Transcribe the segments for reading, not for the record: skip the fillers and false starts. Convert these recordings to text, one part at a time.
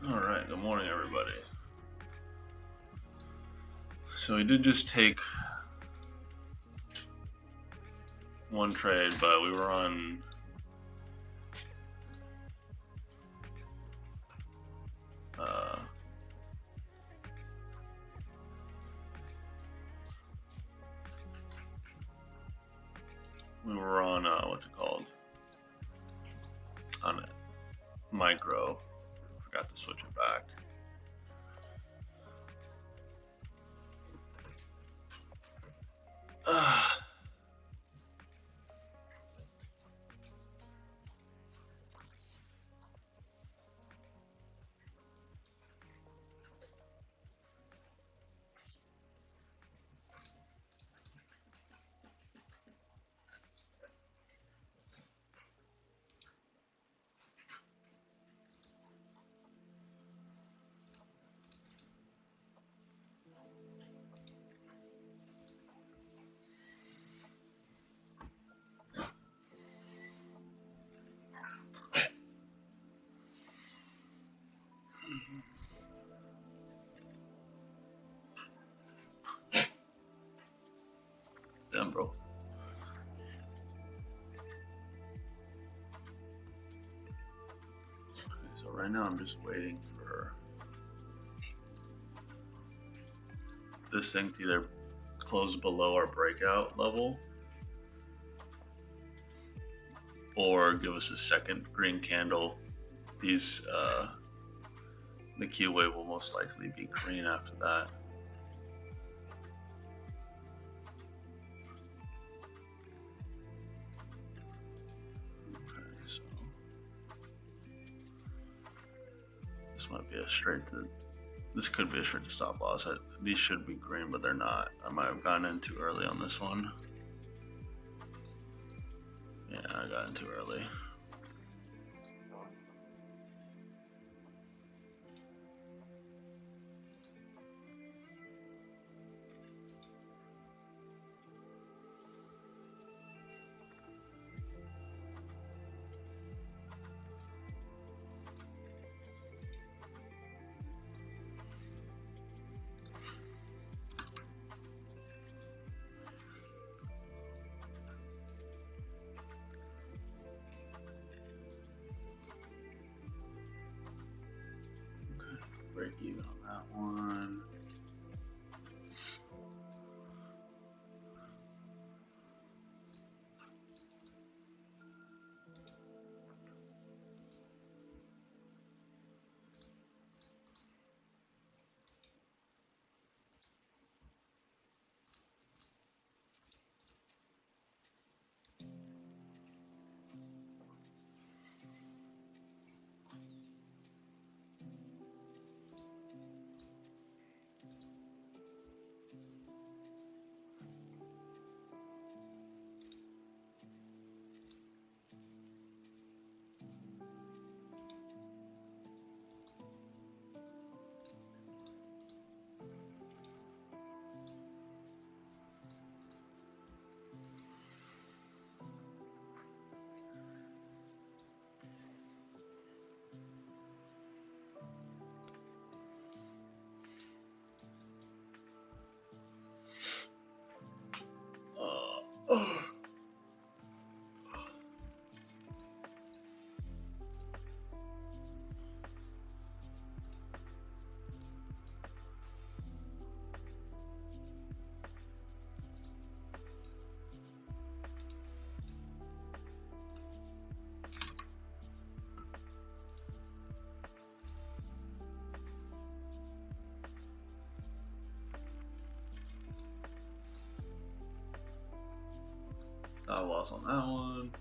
All right, good morning, everybody. So we did just take one trade, but we were on what's it called? On micro. Forgot to switch it back. Damn, bro. Okay, so right now I'm just waiting for this thing to either close below our breakout level or give us a second green candle. These the Q wave will most likely be green after that. Okay, so this might be a straight to, this could be a straight to stop loss. These should be green, but they're not. I might have gotten in too early on this one. Yeah, I got in too early. break even on that one. Stop loss on that one.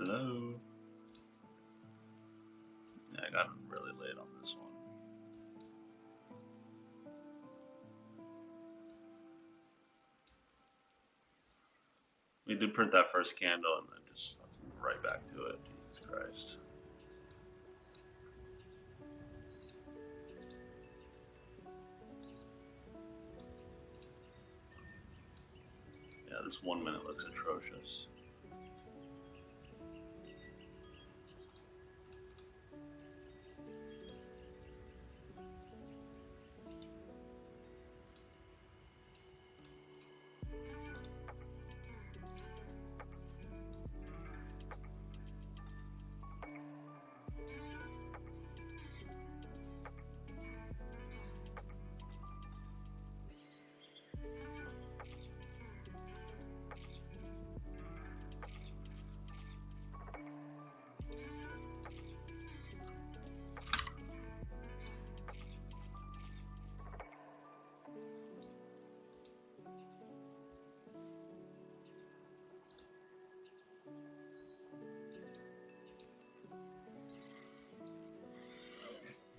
Hello. Yeah, I got it really late on this one. We did print that first candle and then just right back to it. Jesus Christ. Yeah, this 1 minute looks atrocious.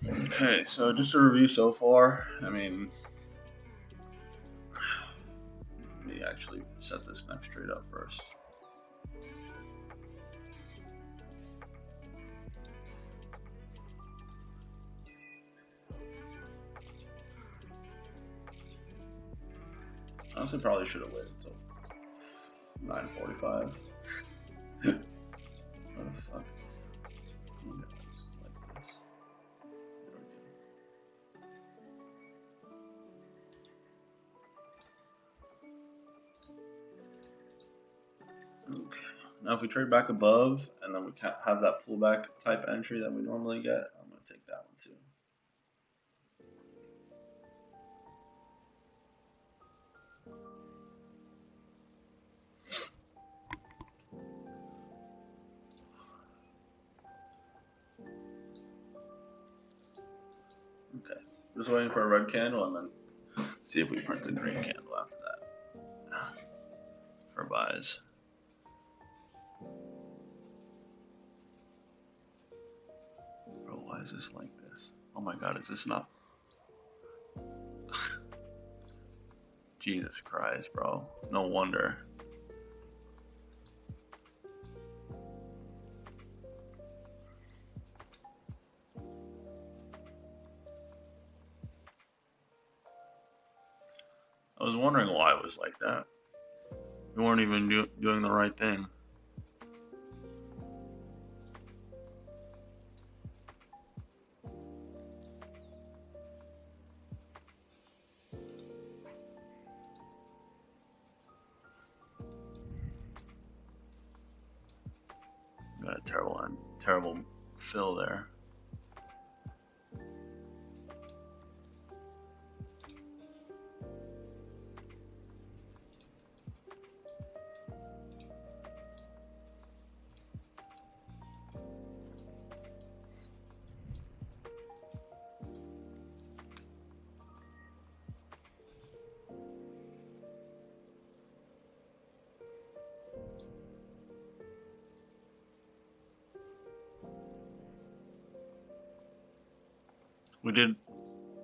Okay, so just a review so far. I mean, let me actually set this next trade up first. Honestly, probably should have waited until 9:45. What the fuck? Like this. There we go. Okay. Now, if we trade back above and then we have that pullback type entry that we normally get, I'm going to take that one too. Okay, just waiting for a red candle and then see if we print a green candle after that for buys. Bro, why is this like this? Oh my god, is this not? Jesus Christ, bro. No wonder. was wondering why it was like that. We weren't even doing the right thing. Got a terrible fill there.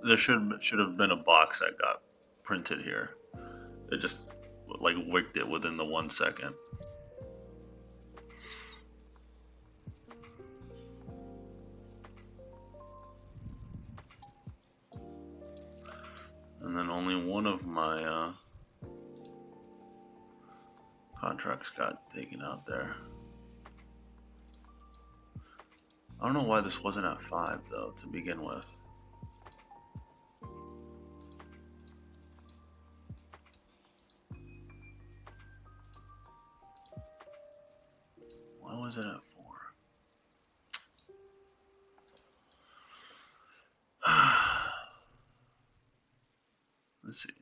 There should have been a box that got printed here. It just like wicked it within the 1 second. And then only one of my contracts got taken out there. I don't know why this wasn't at 5 though to begin with. Why was it at 4? Let's see.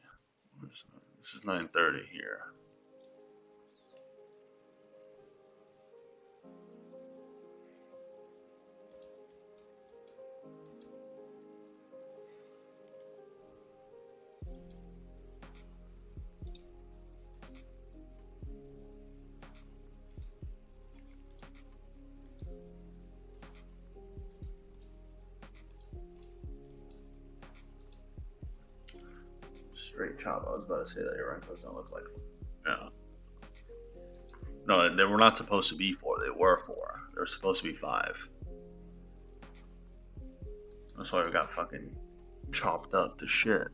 This is 9:30 here. Straight chop. I was about to say that your rankos don't look like. Yeah. No, they were not supposed to be 4. They were 4. They were supposed to be 5. That's why we got fucking chopped up to shit.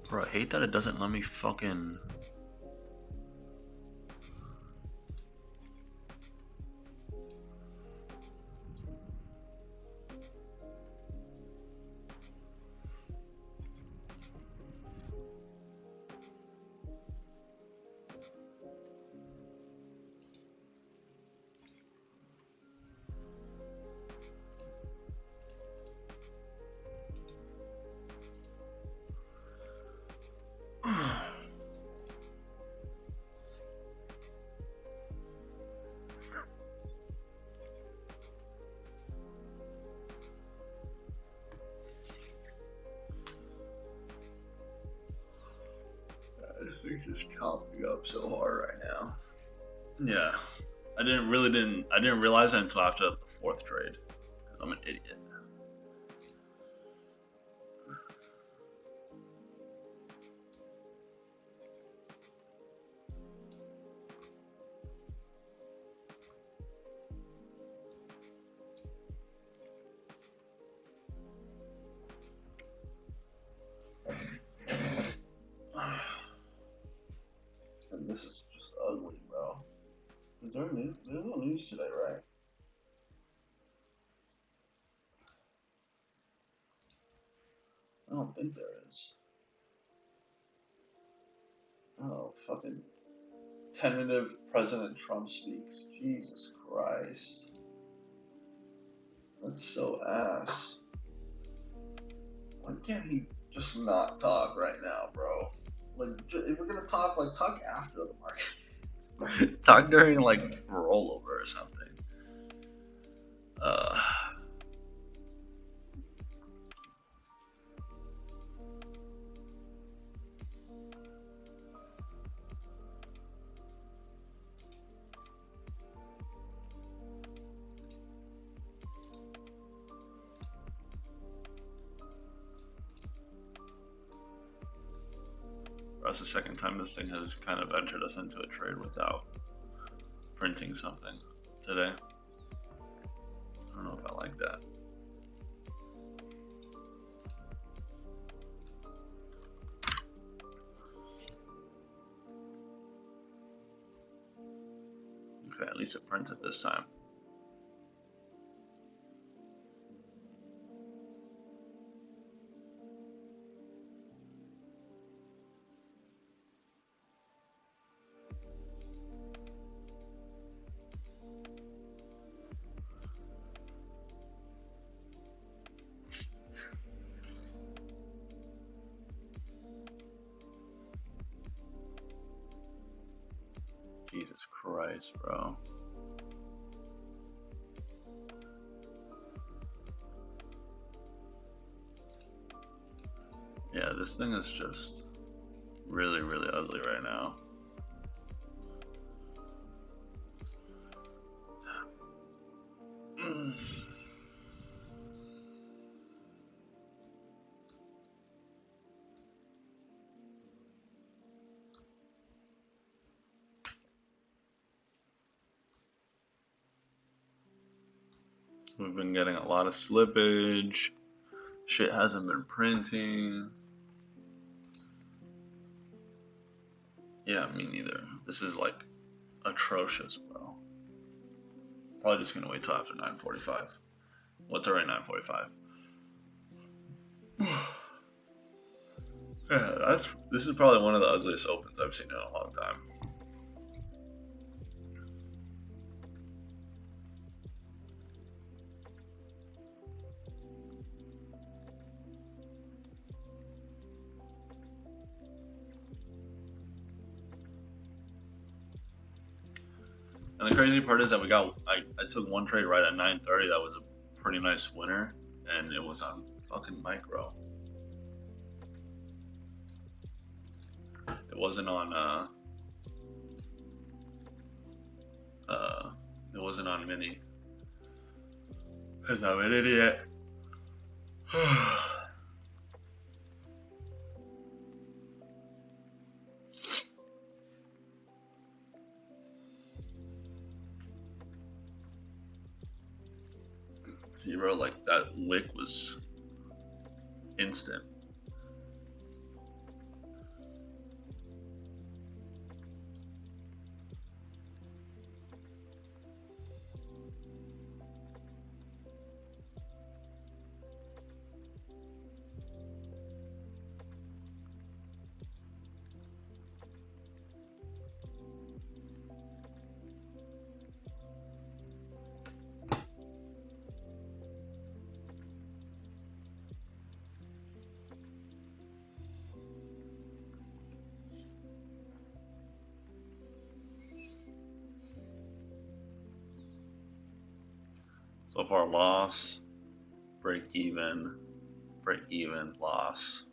Bro, I hate that it doesn't let me fucking. This thing's just chopping up so hard right now. Yeah, I didn't realize that until after the 4th trade. Cause I'm an idiot. And this is just ugly, bro. Is there news? There's no news today, right? I don't think there is. Oh, fucking tentative President Trump speaks. Jesus Christ. That's so ass. Why can't he just not talk right now, bro? Like, if we're gonna talk, like, talk after the market. Talk during, like, rollover or something. That's the second time this thing has kind of entered us into a trade without printing something today. I don't know if I like that. Okay, at least it printed this time. Jesus Christ, bro. Yeah, this thing is just really, really ugly right now. We've been getting a lot of slippage. Shit hasn't been printing. Yeah, me neither. This is like atrocious, bro. Probably just gonna wait till after 9:45. What's already 9:45? Yeah, this is probably one of the ugliest opens I've seen in a long time. And the crazy part is that I took one trade right at 9:30. That was a pretty nice winner, and it was on fucking micro. It wasn't on it wasn't on mini. Cause I'm an idiot. See, bro, like that wick was instant. So far, loss, break even, loss,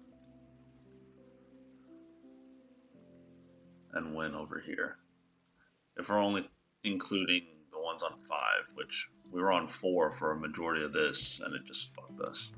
and win over here. If we're only including the ones on 5, which we were on 4 for a majority of this, and it just fucked us.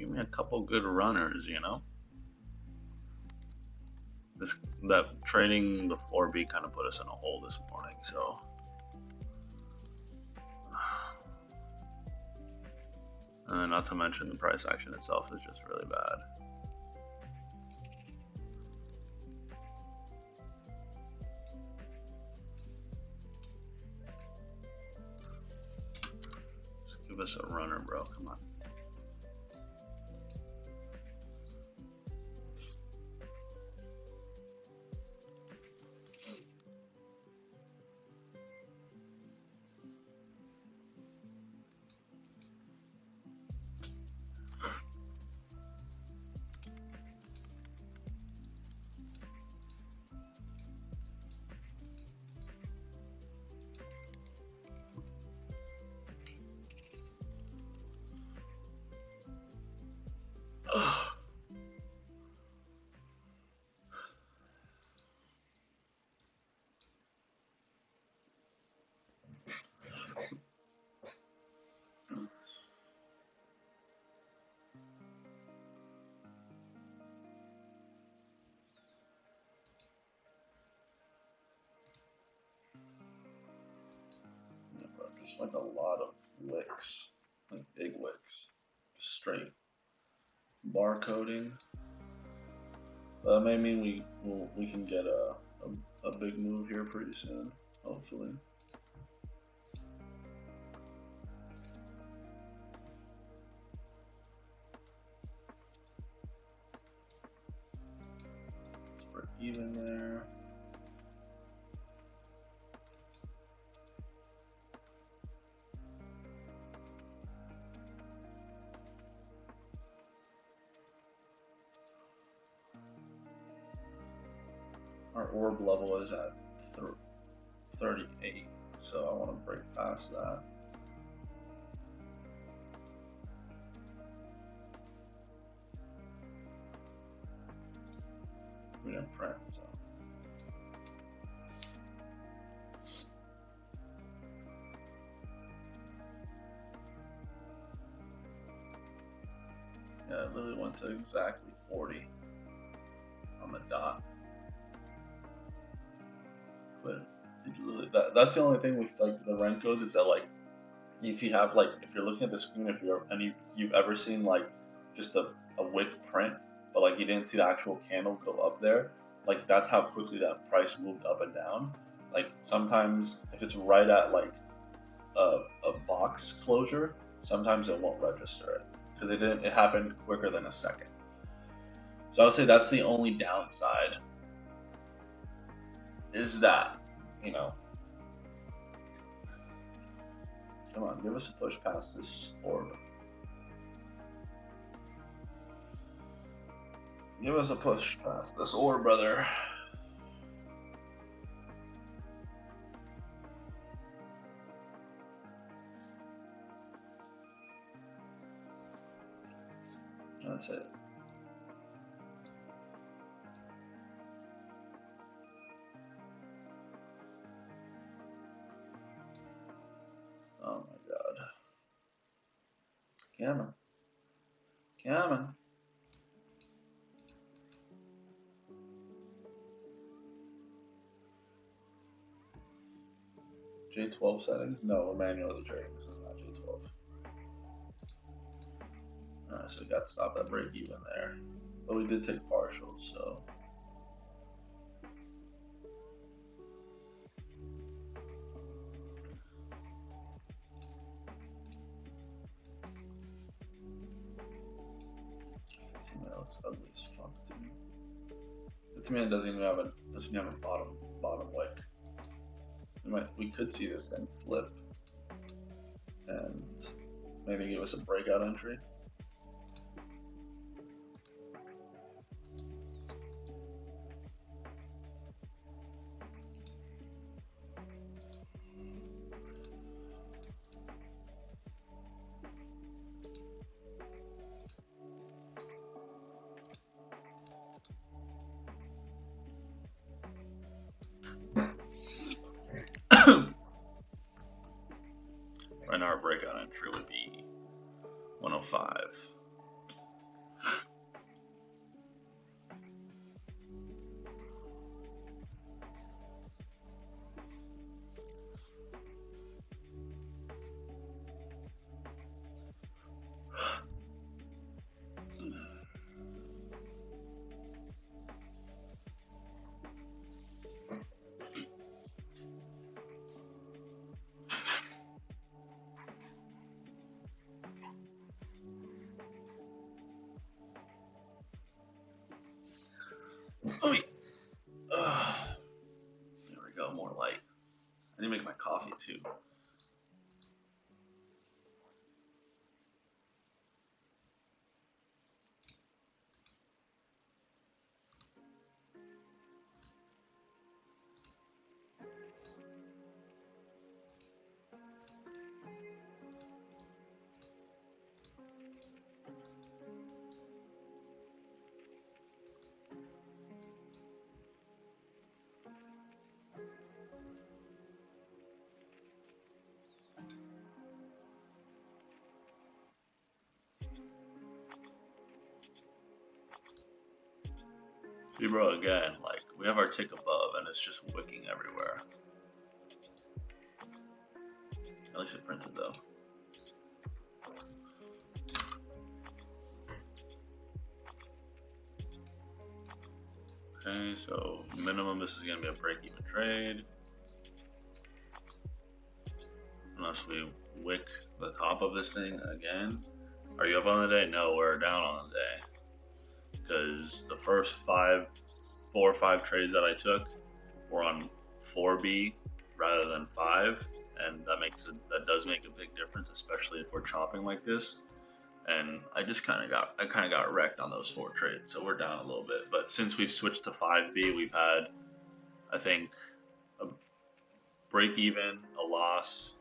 give me a couple good runners, you know. That trading the 4B kind of put us in a hole this morning, so. Not to mention the price action itself is just really bad. Just give us a runner, bro. Come on. Just like a lot of wicks, like big wicks, just straight barcoding. That may mean we can get a big move here pretty soon, hopefully. Let's break even there. Our orb level is at 38, so I want to break past that. We didn't print, so. Yeah, it literally went to exactly 40 on the dot. But that's the only thing with like the Renkos is that like if you have like if you're looking at the screen, if you've ever seen like just a wick print, but like you didn't see the actual candle go up there, like that's how quickly that price moved up and down. Like sometimes if it's right at like a box closure, sometimes it won't register it because it happened quicker than a second. So I would say that's the only downside. Is that, you know, come on, give us a push past this orb. Give us a push past this orb, brother. That's it. Oh my god. Come on. Come on. J12 settings? No, we're manually trading. This is not J12. Alright, so we got to stop that break even there. But we did take partials, so. That looks ugly as fuck to me. To me, it doesn't even have a bottom wick. We could see this thing flip and maybe give us a breakout entry. Right now our breakout entry would be 105. I need to make my coffee too. See, bro, again, like, we have our tick above and it's just wicking everywhere. At least it printed though. Okay, so minimum, this is gonna be a break-even trade. Unless we wick the top of this thing again. Are you up on the day? No, we're down on the day. Because the first 4 or 5 trades that I took were on 4B rather than 5, and that does make a big difference, especially if we're chopping like this. And I kind of got wrecked on those 4 trades, so we're down a little bit. But since we've switched to 5B, we've had, I think, a break even, a loss,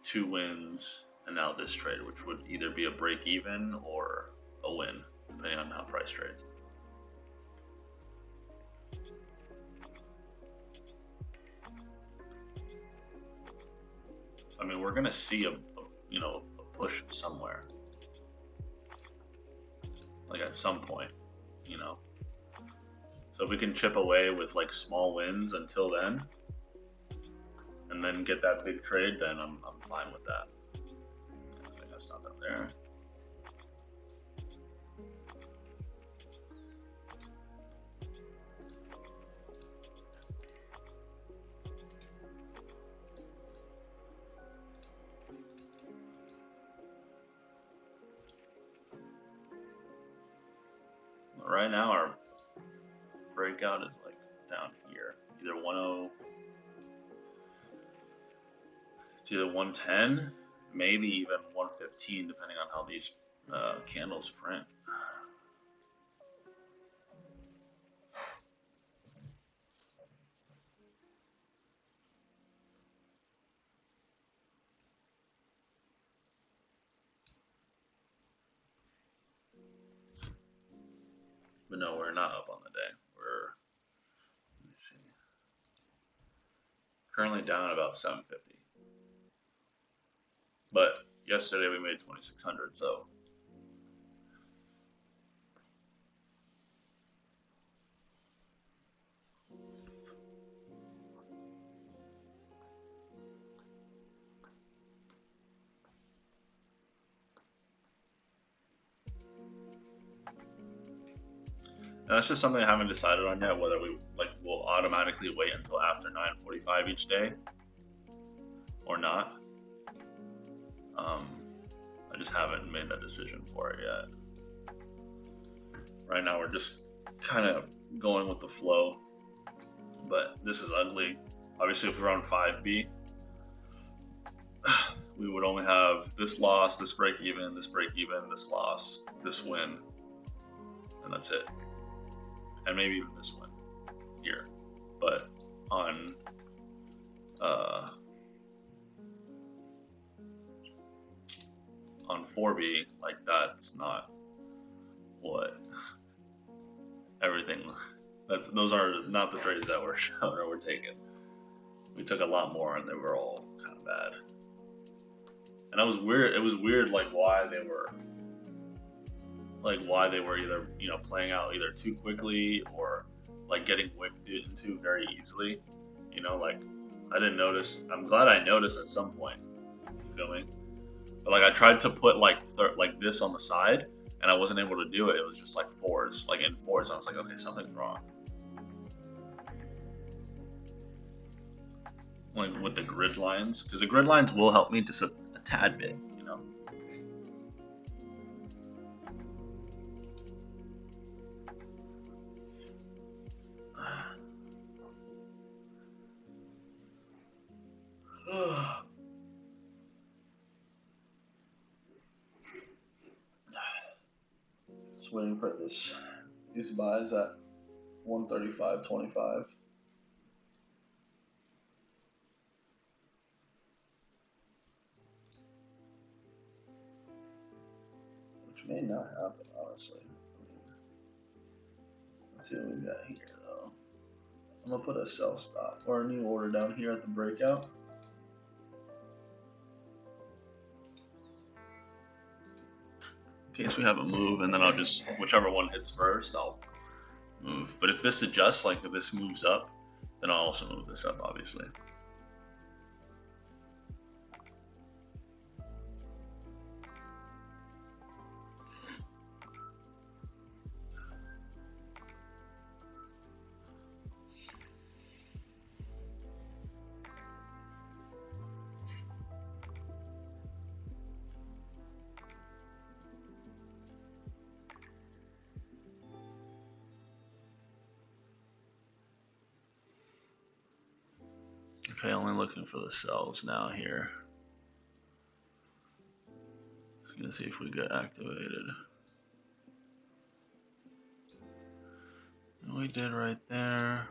2 wins, and now this trade, which would either be a break even or a win, depending on how price trades. I mean, we're gonna see a push somewhere, like at some point, you know. So if we can chip away with like small wins until then, and then get that big trade, then I'm fine with that. I think that's not up there. Right now our breakout is like down here, either 10, it's either 110, maybe even 115, depending on how these candles print. But no, we're not up on the day. We're, let me see, currently down about 750. But yesterday we made 2,600, so. And that's just something I haven't decided on yet, whether we will automatically wait until after 9:45 each day or not. I just haven't made that decision for it yet. Right now we're just kind of going with the flow, but this is ugly. Obviously if we're on 5B, we would only have this loss, this break even, this loss, this win, and that's it. And maybe even this win here. But on on 4B, like, that's not what everything, those are not the trades that we're showing or we're taking. We took a lot more and they were all kind of bad. And it was weird like why they were either, you know, playing out either too quickly or like getting whipped into very easily. You know, like I didn't notice. I'm glad I noticed at some point. You feel me? But like I tried to put like this on the side, and I wasn't able to do it. It was just like 4s, like in 4s. I was like, okay, something's wrong. Like with the grid lines, because the grid lines will help me just a tad bit, you know. Just waiting for these buys at 135.25. Which may not happen, honestly. Let's see what we got here, though. I'm gonna put a sell stop or a new order down here at the breakout. In case we have a move, and then I'll just, whichever one hits first, I'll move. But if this adjusts, like if this moves up, then I'll also move this up, obviously. Okay, only looking for the sells now here. Just gonna see if we get activated. And we did right there.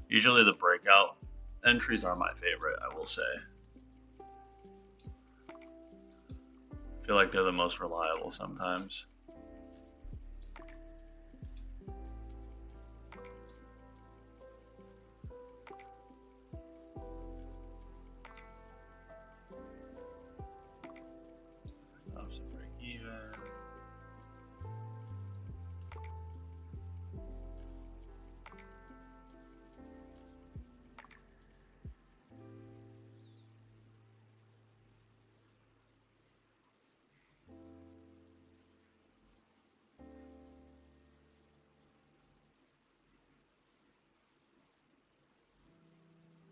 Usually the breakout entries are my favorite, I will say. I feel like they're the most reliable sometimes. Stops at break even.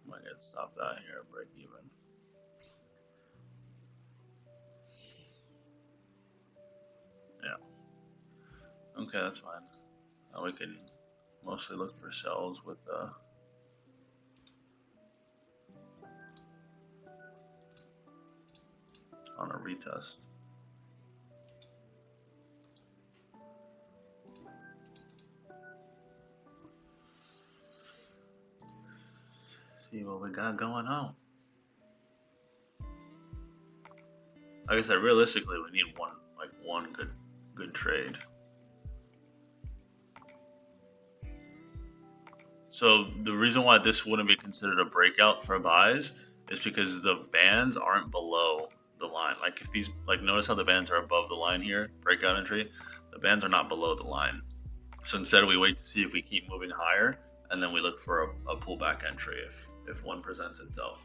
Might get stopped out here at break even. Yeah. Okay, that's fine. Now we can mostly look for sells with on a retest. See what we got going on. Like I said, realistically, we need one good trade. So the reason why this wouldn't be considered a breakout for buys is because the bands aren't below the line. Like if these, like notice how the bands are above the line here, breakout entry, the bands are not below the line. So instead we wait to see if we keep moving higher, and then we look for a pullback entry if one presents itself.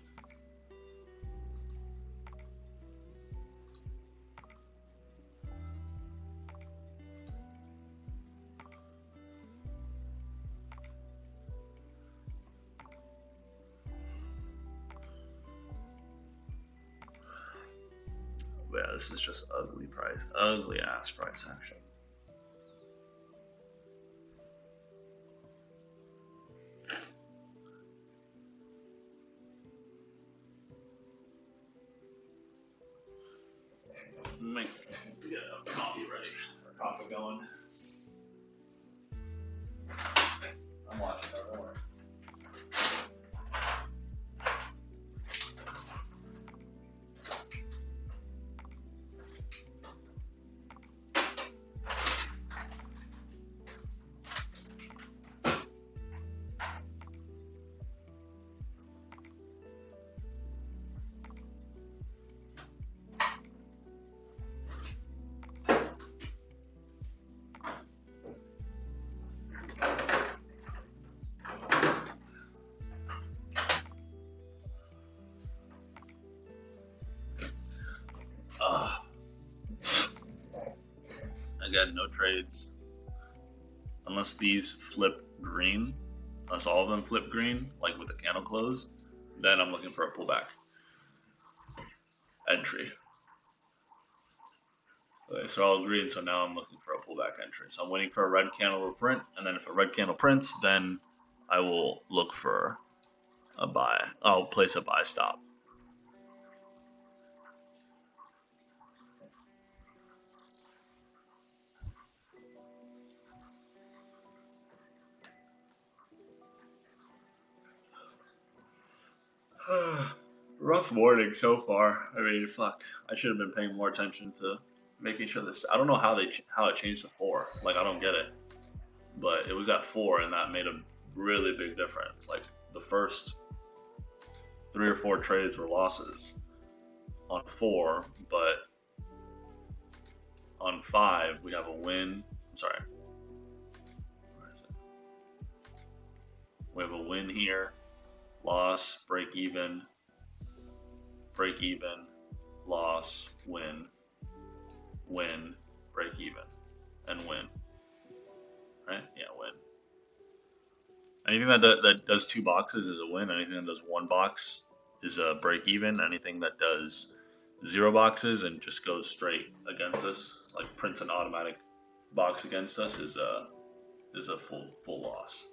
Yeah, this is just ugly price, ugly ass price action. Get coffee ready, or coffee going. I'm watching that, don't worry. Again, no trades unless these flip green, unless all of them flip green, like with the candle close, then I'm looking for a pullback entry. Okay, so all agreed, so now I'm looking for a pullback entry. So I'm waiting for a red candle to print, and then if a red candle prints, then I will look for a buy. I'll place a buy stop. Rough morning so far. I mean, fuck. I should have been paying more attention to making sure this. I don't know how it changed to 4. Like, I don't get it. But it was at 4, and that made a really big difference. Like, the first 3 or 4 trades were losses on 4, but on 5 we have a win. I'm sorry. Where is it? We have a win here, loss, break even, loss, win, break even, and win. Right? Yeah, win. Anything that does 2 boxes is a win. Anything that does 1 box is a break even. Anything that does 0 boxes and just goes straight against us, like prints an automatic box against us, is a full loss.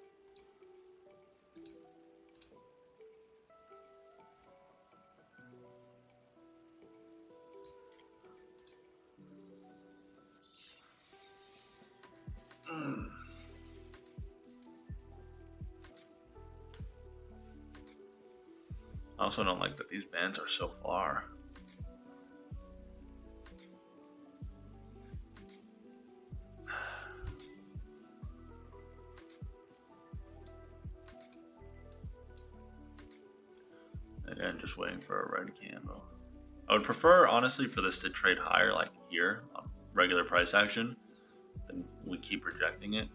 I also don't like that these bands are so far. Again, just waiting for a red candle. I would prefer, honestly, for this to trade higher, like here, on regular price action, than we keep rejecting it.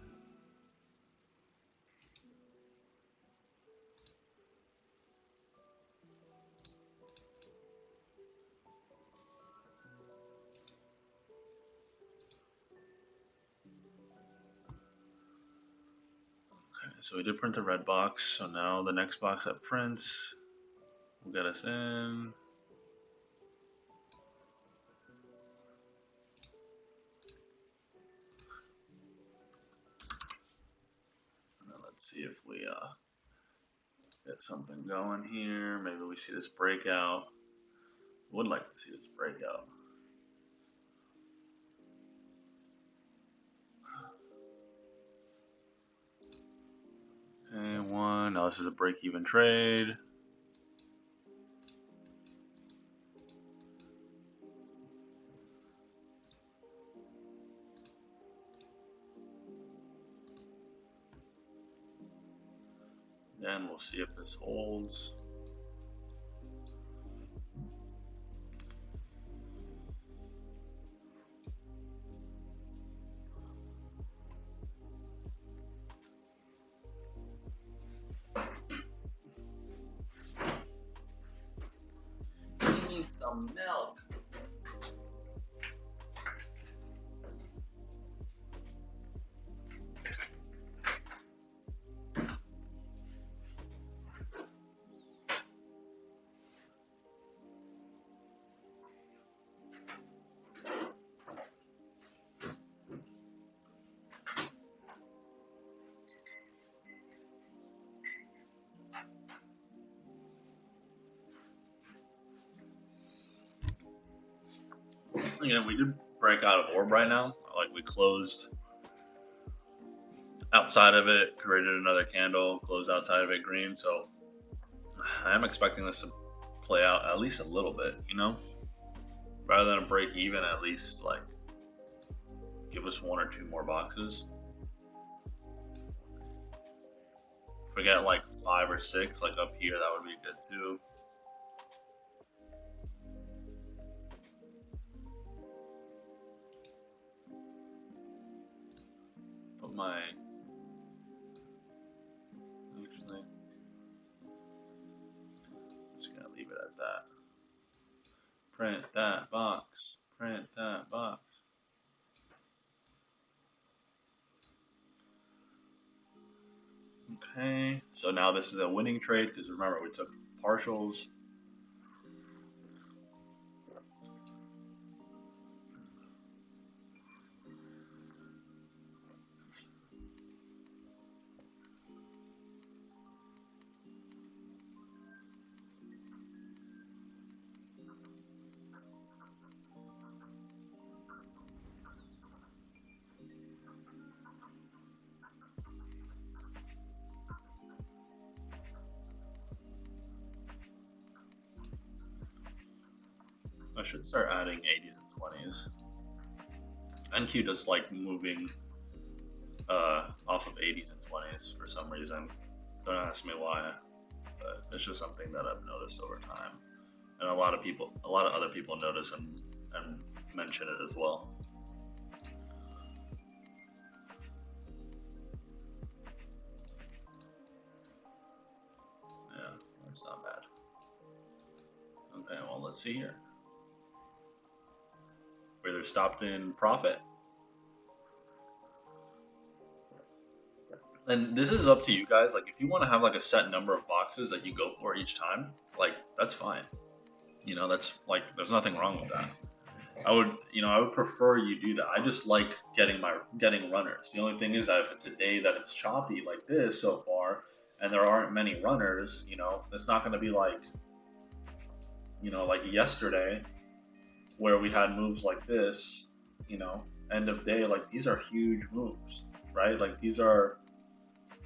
Okay, so we did print the red box, so now the next box that prints will get us in. Let's see if we get something going here. Maybe we see this breakout. Would like to see this breakout. Okay, 1. Now this is a break-even trade. Then we'll see if this holds. We need some milk. Again, we did break out of orb right now. Like, we closed outside of it, created another candle, closed outside of it green. So I am expecting this to play out at least a little bit, you know? Rather than a break even, at least like give us 1 or 2 more boxes. If we get like 5 or 6, like up here, that would be good too. But my actually, I'm just gonna leave it at that. Print that box. Print that box. Okay, so now this is a winning trade because remember we took partials. I should start adding 80s and 20s. NQ does like moving off of 80s and 20s for some reason. Don't ask me why, but it's just something that I've noticed over time, and a lot of other people notice and mention it as well. Yeah, that's not bad. Okay, well, let's see here. We either stopped in profit. And this is up to you guys. Like, if you want to have like a set number of boxes that you go for each time, like, that's fine. You know, that's like, there's nothing wrong with that. I would prefer you do that. I just like getting runners. The only thing is that if it's a day that it's choppy like this so far, and there aren't many runners, you know, it's not going to be like, you know, like yesterday, where we had moves like this, you know, end of day. Like, these are huge moves, right? Like, these are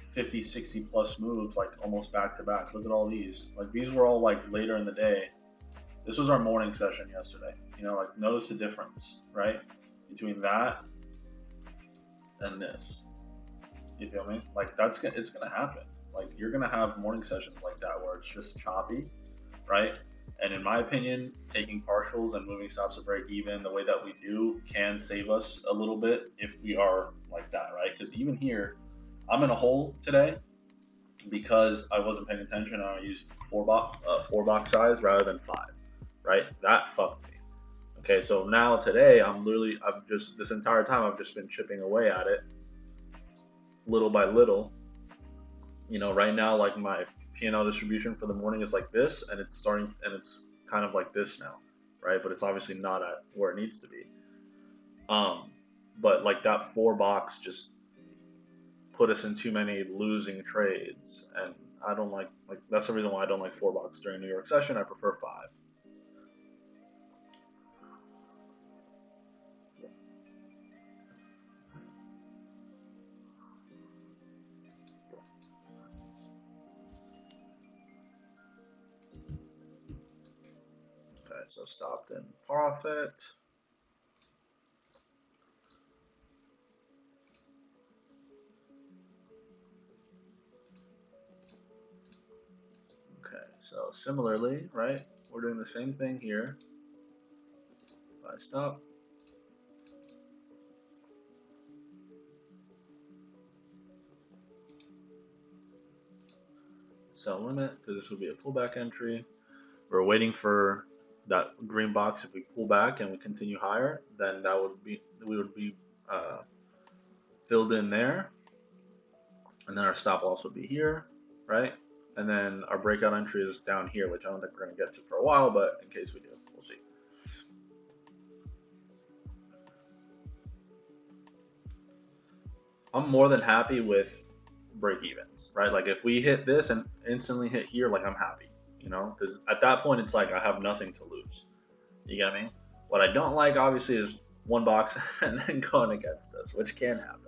50, 60 plus moves, like almost back to back. Look at all these. Like, these were all like later in the day. This was our morning session yesterday. You know, like, notice the difference, right? Between that and this. You feel me? Like, it's gonna happen. Like, you're gonna have morning sessions like that where it's just choppy, right? And in my opinion, taking partials and moving stops to break even the way that we do can save us a little bit if we are like that, right? Because even here, I'm in a hole today because I wasn't paying attention and I used four box size rather than 5, right? That fucked me. Okay, so now today this entire time I've just been chipping away at it little by little. You know, right now, like, my P&L distribution for the morning is like this, and it's kind of like this now, right? But it's obviously not at where it needs to be. But like that 4 box just put us in too many losing trades, and I don't like that's the reason why I don't like 4 box during New York session. I prefer 5. Okay, so stopped in profit. Okay, so similarly, right, we're doing the same thing here. If I stop, sell limit, because this would be a pullback entry. We're waiting for that green box. If we pull back and we continue higher, then we would be filled in there, and then our stop loss would be here, right? And then our breakout entry is down here, which I don't think we're going to get to for a while, but in case we do, we'll see. I'm more than happy with break evens, right? Like, if we hit this and instantly hit here, like, I'm happy, you know, because at that point it's like I have nothing to lose. You get me? What I don't like, obviously, is 1 box and then going against us, which can happen.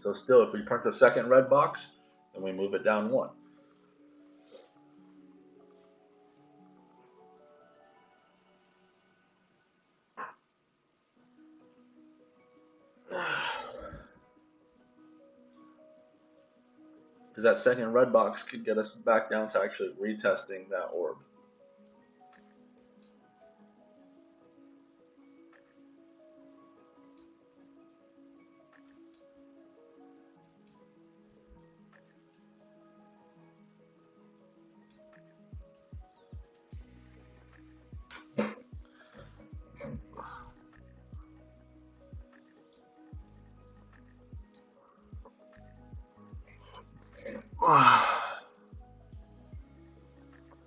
So still, if we print the second red box, then we move it down 1. Because that second red box could get us back down to actually retesting that orb.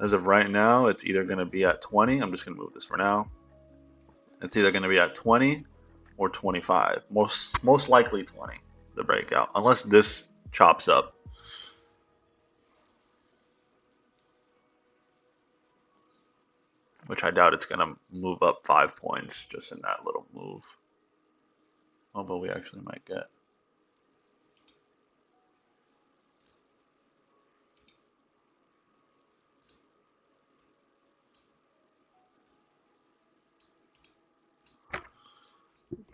As of right now, it's either going to be at 20. I'm just going to move this for now. It's either going to be at 20 or 25. Most likely 20, the breakout, unless this chops up. Which I doubt it's going to move up 5 points just in that little move. Although we actually might get.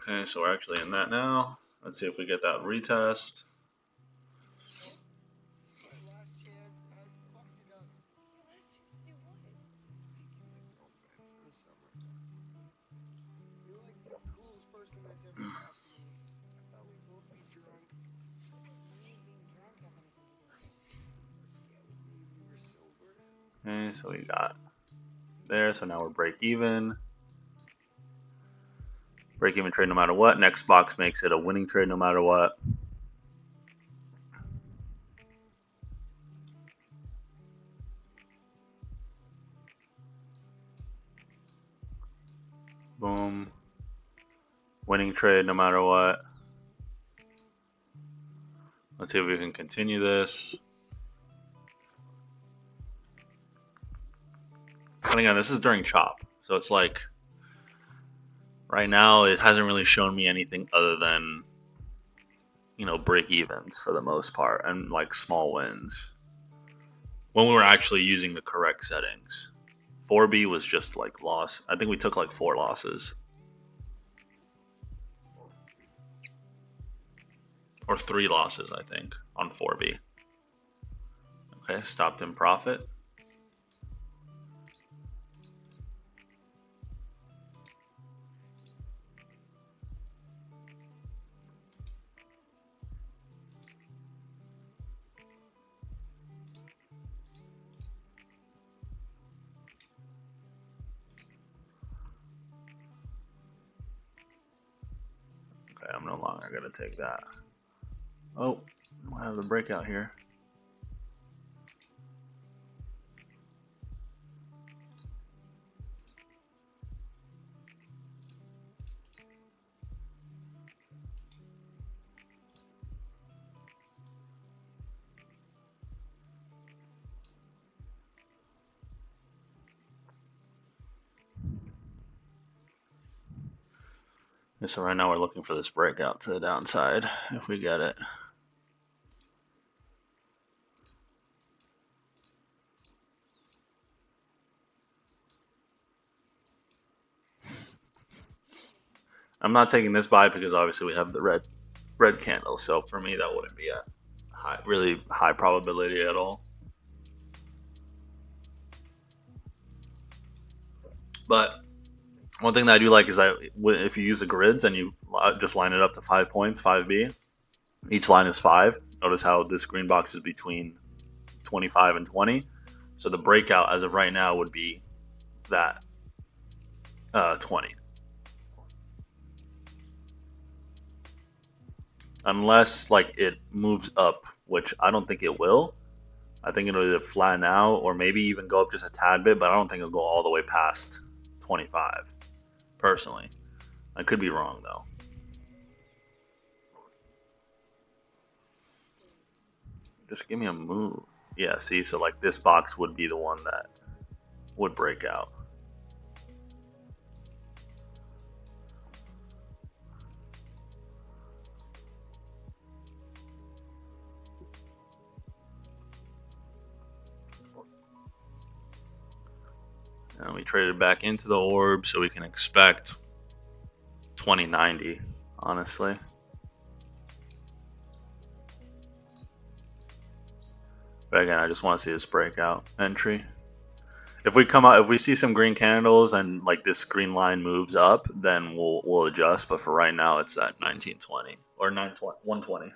Okay, so we're actually in that now. Let's see if we get that retest. Okay, so we got there. So now we're break even. Break even trade no matter what. Next box makes it a winning trade no matter what. Boom. Winning trade no matter what. Let's see if we can continue this. And again, this is during chop. So it's like, right now it hasn't really shown me anything other than, you know, break evens for the most part and like small wins. When we were actually using the correct settings. 4B was just like loss. I think we took like 4 losses. Or 3 losses, I think, on 4B. Okay, stopped in profit. Okay, I'm no longer going to take that. Oh, I have the breakout here. Okay, so right now we're looking for this breakout to the downside, if we get it. I'm not taking this buy because obviously we have the red candle, so for me that wouldn't be a really high probability at all. But one thing that I do like is if you use the grids and you just line it up to 5 points, 5B, each line is 5. Notice how this green box is between 25 and 20. So the breakout as of right now would be that 20. Unless like it moves up, which I don't think it will. I think it'll either flatten out or maybe even go up just a tad bit, but I don't think it'll go all the way past 25, personally. I could be wrong though. Just give me a move. Yeah, see, so like this box would be the one that would break out. And we traded back into the orb, so we can expect 2090, honestly. But again, I just want to see this breakout entry. If we come out, if we see some green candles and like this green line moves up, then we'll adjust. But for right now, it's at 1920 or 120.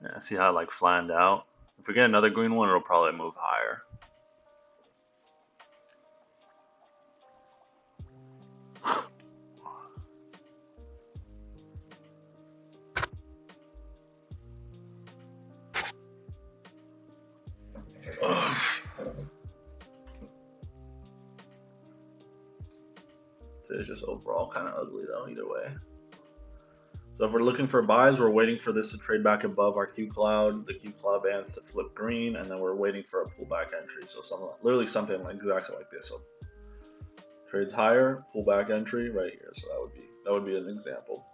Yeah, see how it like flattened out. If we get another green one, it'll probably move higher. is just overall kind of ugly though, either way. So if we're looking for buys, we're waiting for this to trade back above our Q cloud, the Q cloud bands to flip green, and then we're waiting for a pullback entry. So literally something like exactly like this. So trades higher, pullback entry right here. So that would be an example.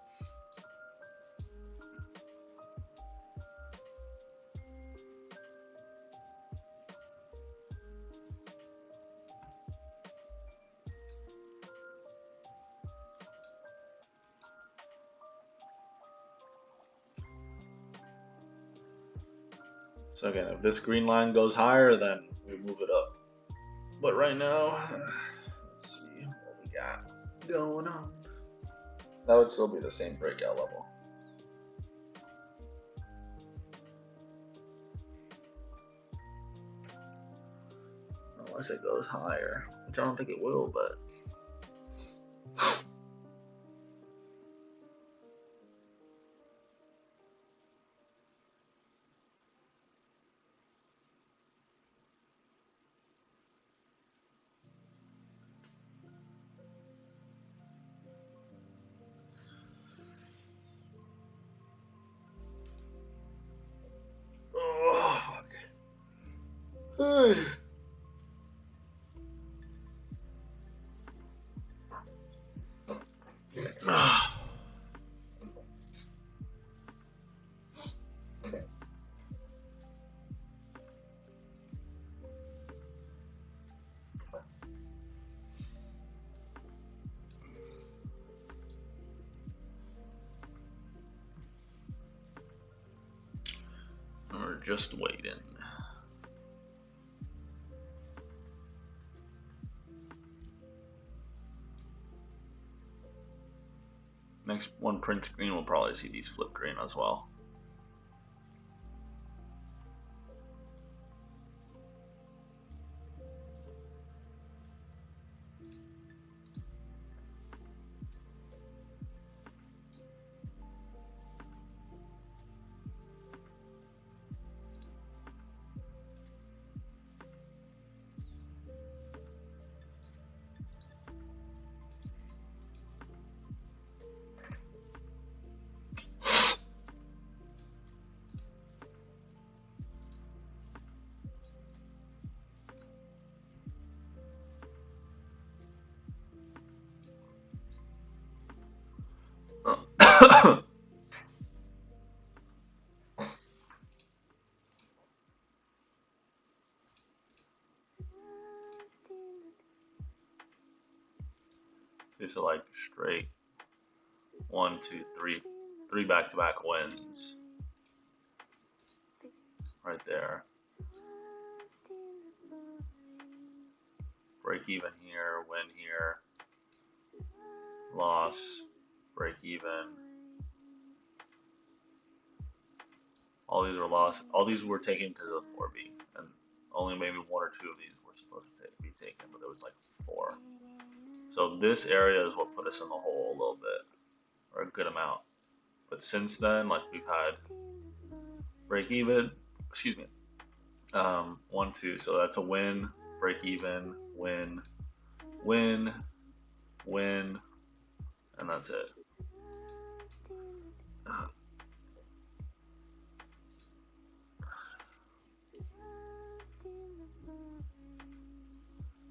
So again, if this green line goes higher, then we move it up. But right now, let's see what we got going on. That would still be the same breakout level. Unless it goes higher, which I don't think it will, but oh fuck. Hey. We're just waiting. Next one prints green, we'll probably see these flip green as well. So like straight 1, 2, 3 back-to-back wins right there. Break even here, win here, loss, break even. All these were lost. All these were taken to the 4B, and only maybe 1 or 2 of these were supposed to be taken, but there was like 4. So this area is what put us in the hole a little bit, or a good amount. But since then, like we've had break even, excuse me, 1, 2. So that's a win, break even, win, win, win, and that's it.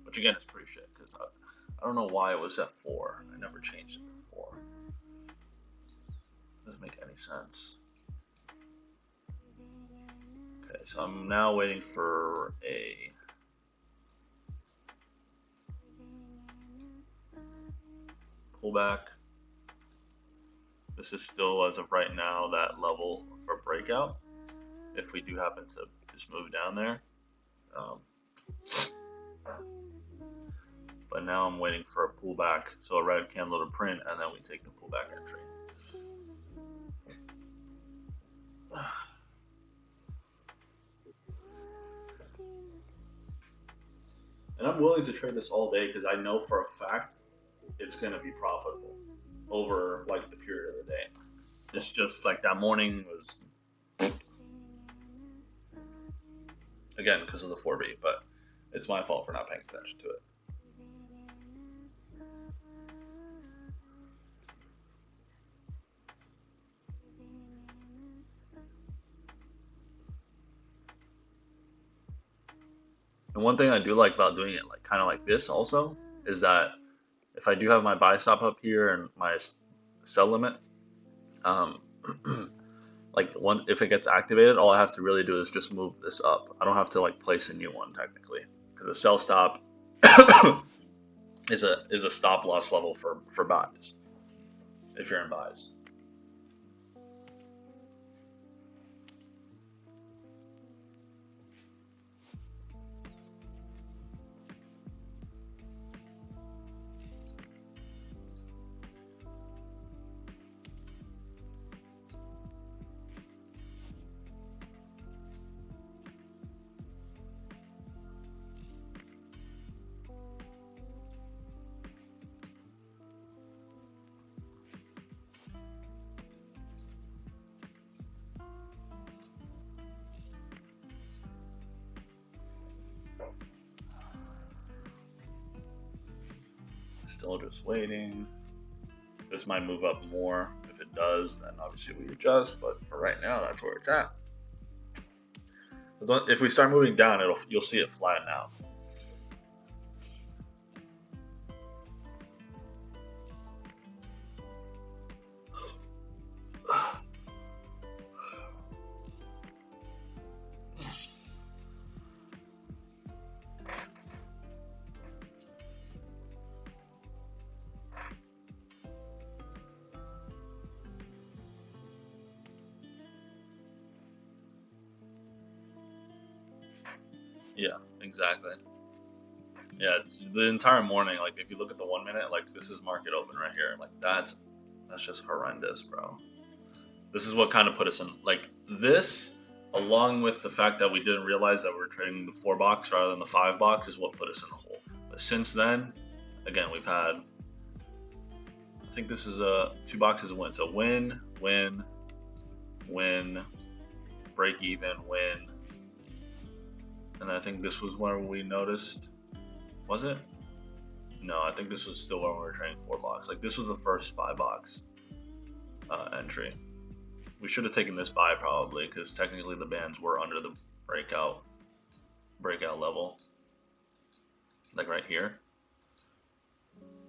Which again is pretty shit because I don't know why it was at 4. I never changed it to 4. Doesn't make any sense. Okay, so I'm now waiting for a pullback. This is still, as of right now, that level for breakout. If we do happen to just move down there. But now I'm waiting for a pullback, so a red candle to print, and then we take the pullback entry. And I'm willing to trade this all day because I know for a fact it's going to be profitable over like the period of the day. It's just like that morning was, again, because of the 4B, but it's my fault for not paying attention to it. one thing I do like about doing it like kind of like this also is that if I do have my buy stop up here and my sell limit, um, like if it gets activated, all I have to really do is just move this up. I don't have to like place a new one technically, because a sell stop is a stop loss level for buys if you're in buys. Still just waiting. This might move up more. If it does, then obviously we adjust. But for right now, that's where it's at. If we start moving down, you'll see it flatten out. Yeah, exactly. Yeah, it's the entire morning. Like if you look at the 1 minute, like this is market open right here. Like that's just horrendous, bro. This is what kind of put us in like this, along with the fact that we didn't realize that we were trading the 4 box rather than the 5 box, is what put us in the hole. But since then, again, we've had, I think this is 2 boxes of wins. So win, win, win, break even, win. And I think this was where we noticed, was it? No, I think this was still when we were trading 4 box. Like this was the first 5 box entry. We should have taken this buy probably, because technically the bands were under the breakout level. Like right here.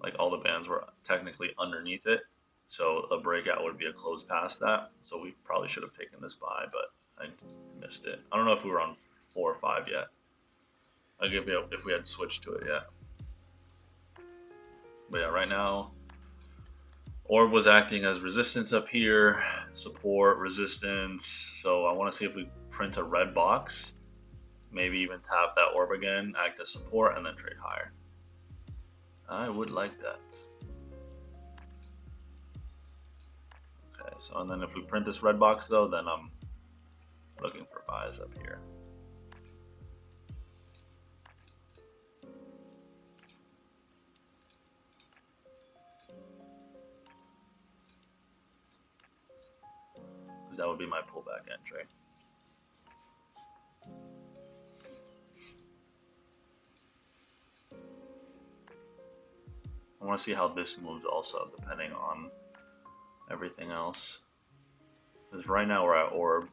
Like all the bands were technically underneath it. So a breakout would be a close past that. So we probably should have taken this buy, but I missed it. I don't know if we were on 4 or 5 yet. I'll give you if we had switched to it yet. But yeah, right now, orb was acting as resistance up here, support, resistance. So I want to see if we print a red box, maybe even tap that orb again, act as support, and then trade higher. I would like that. Okay, so and then if we print this red box though, then I'm looking for buys up here. That would be my pullback entry. I want to see how this moves also, depending on everything else. Because right now we're at orb,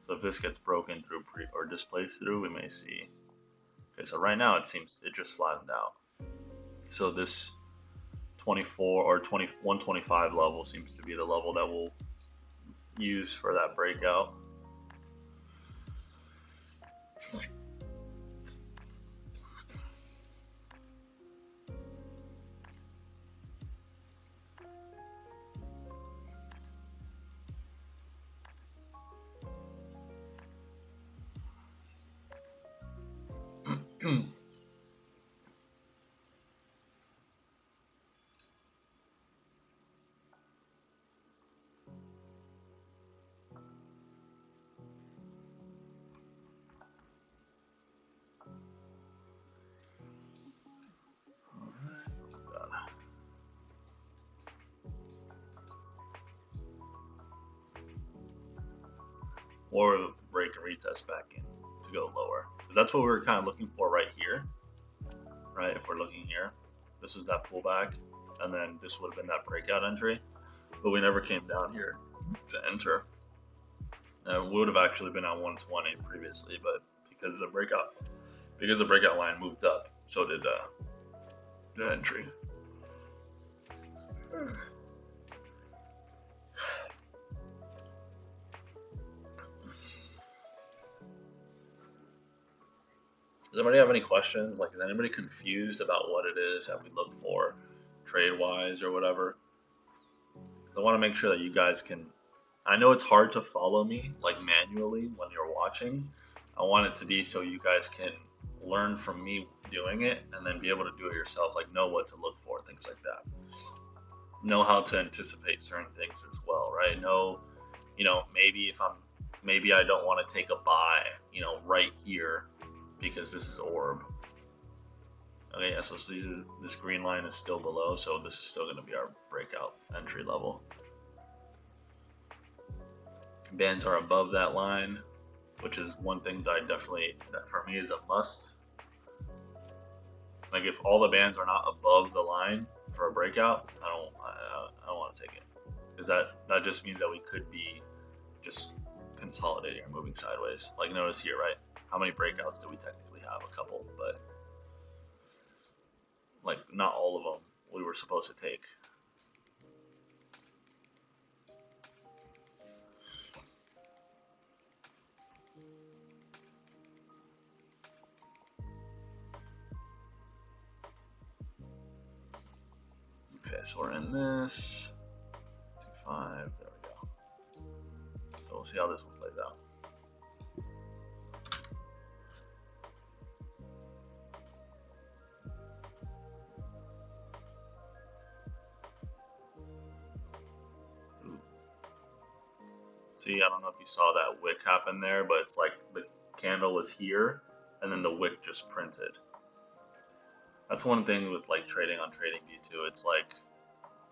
so if this gets broken through or displaced through, we may see. Okay, so right now it seems it just flattened out. So this 24 or 125 level seems to be the level that we'll use for that breakout. Or break and retest back in to go lower. Because that's what we were kind of looking for right here. Right, if we're looking here. This is that pullback, and then this would have been that breakout entry. But we never came down here to enter. We would have actually been at 120 previously, but because the breakout because the breakout line moved up, so did the entry. Does anybody have any questions? Like, is anybody confused about what it is that we look for trade-wise or whatever? I want to make sure that you guys can. I know it's hard to follow me like manually when you're watching. I want it to be so you guys can learn from me doing it and then be able to do it yourself, like know what to look for, things like that. Know how to anticipate certain things as well, right? Know, maybe I don't want to take a buy, right here because this is orb. Okay, yeah, so this green line is still below, so this is still going to be our breakout entry level. Bands are above that line, which is one thing that for me is a must. Like if all the bands are not above the line for a breakout, I don't want to take it, because that just means that we could be just consolidating or moving sideways. Like notice here, right? How many breakouts do we technically have? A couple, but like not all of them we were supposed to take. Okay, so we're in this 2.5. There we go. So we'll see how this one plays out. See, I don't know if you saw that wick happen there, but it's like the candle was here and then the wick just printed. That's one thing with like trading on TradingView too. It's like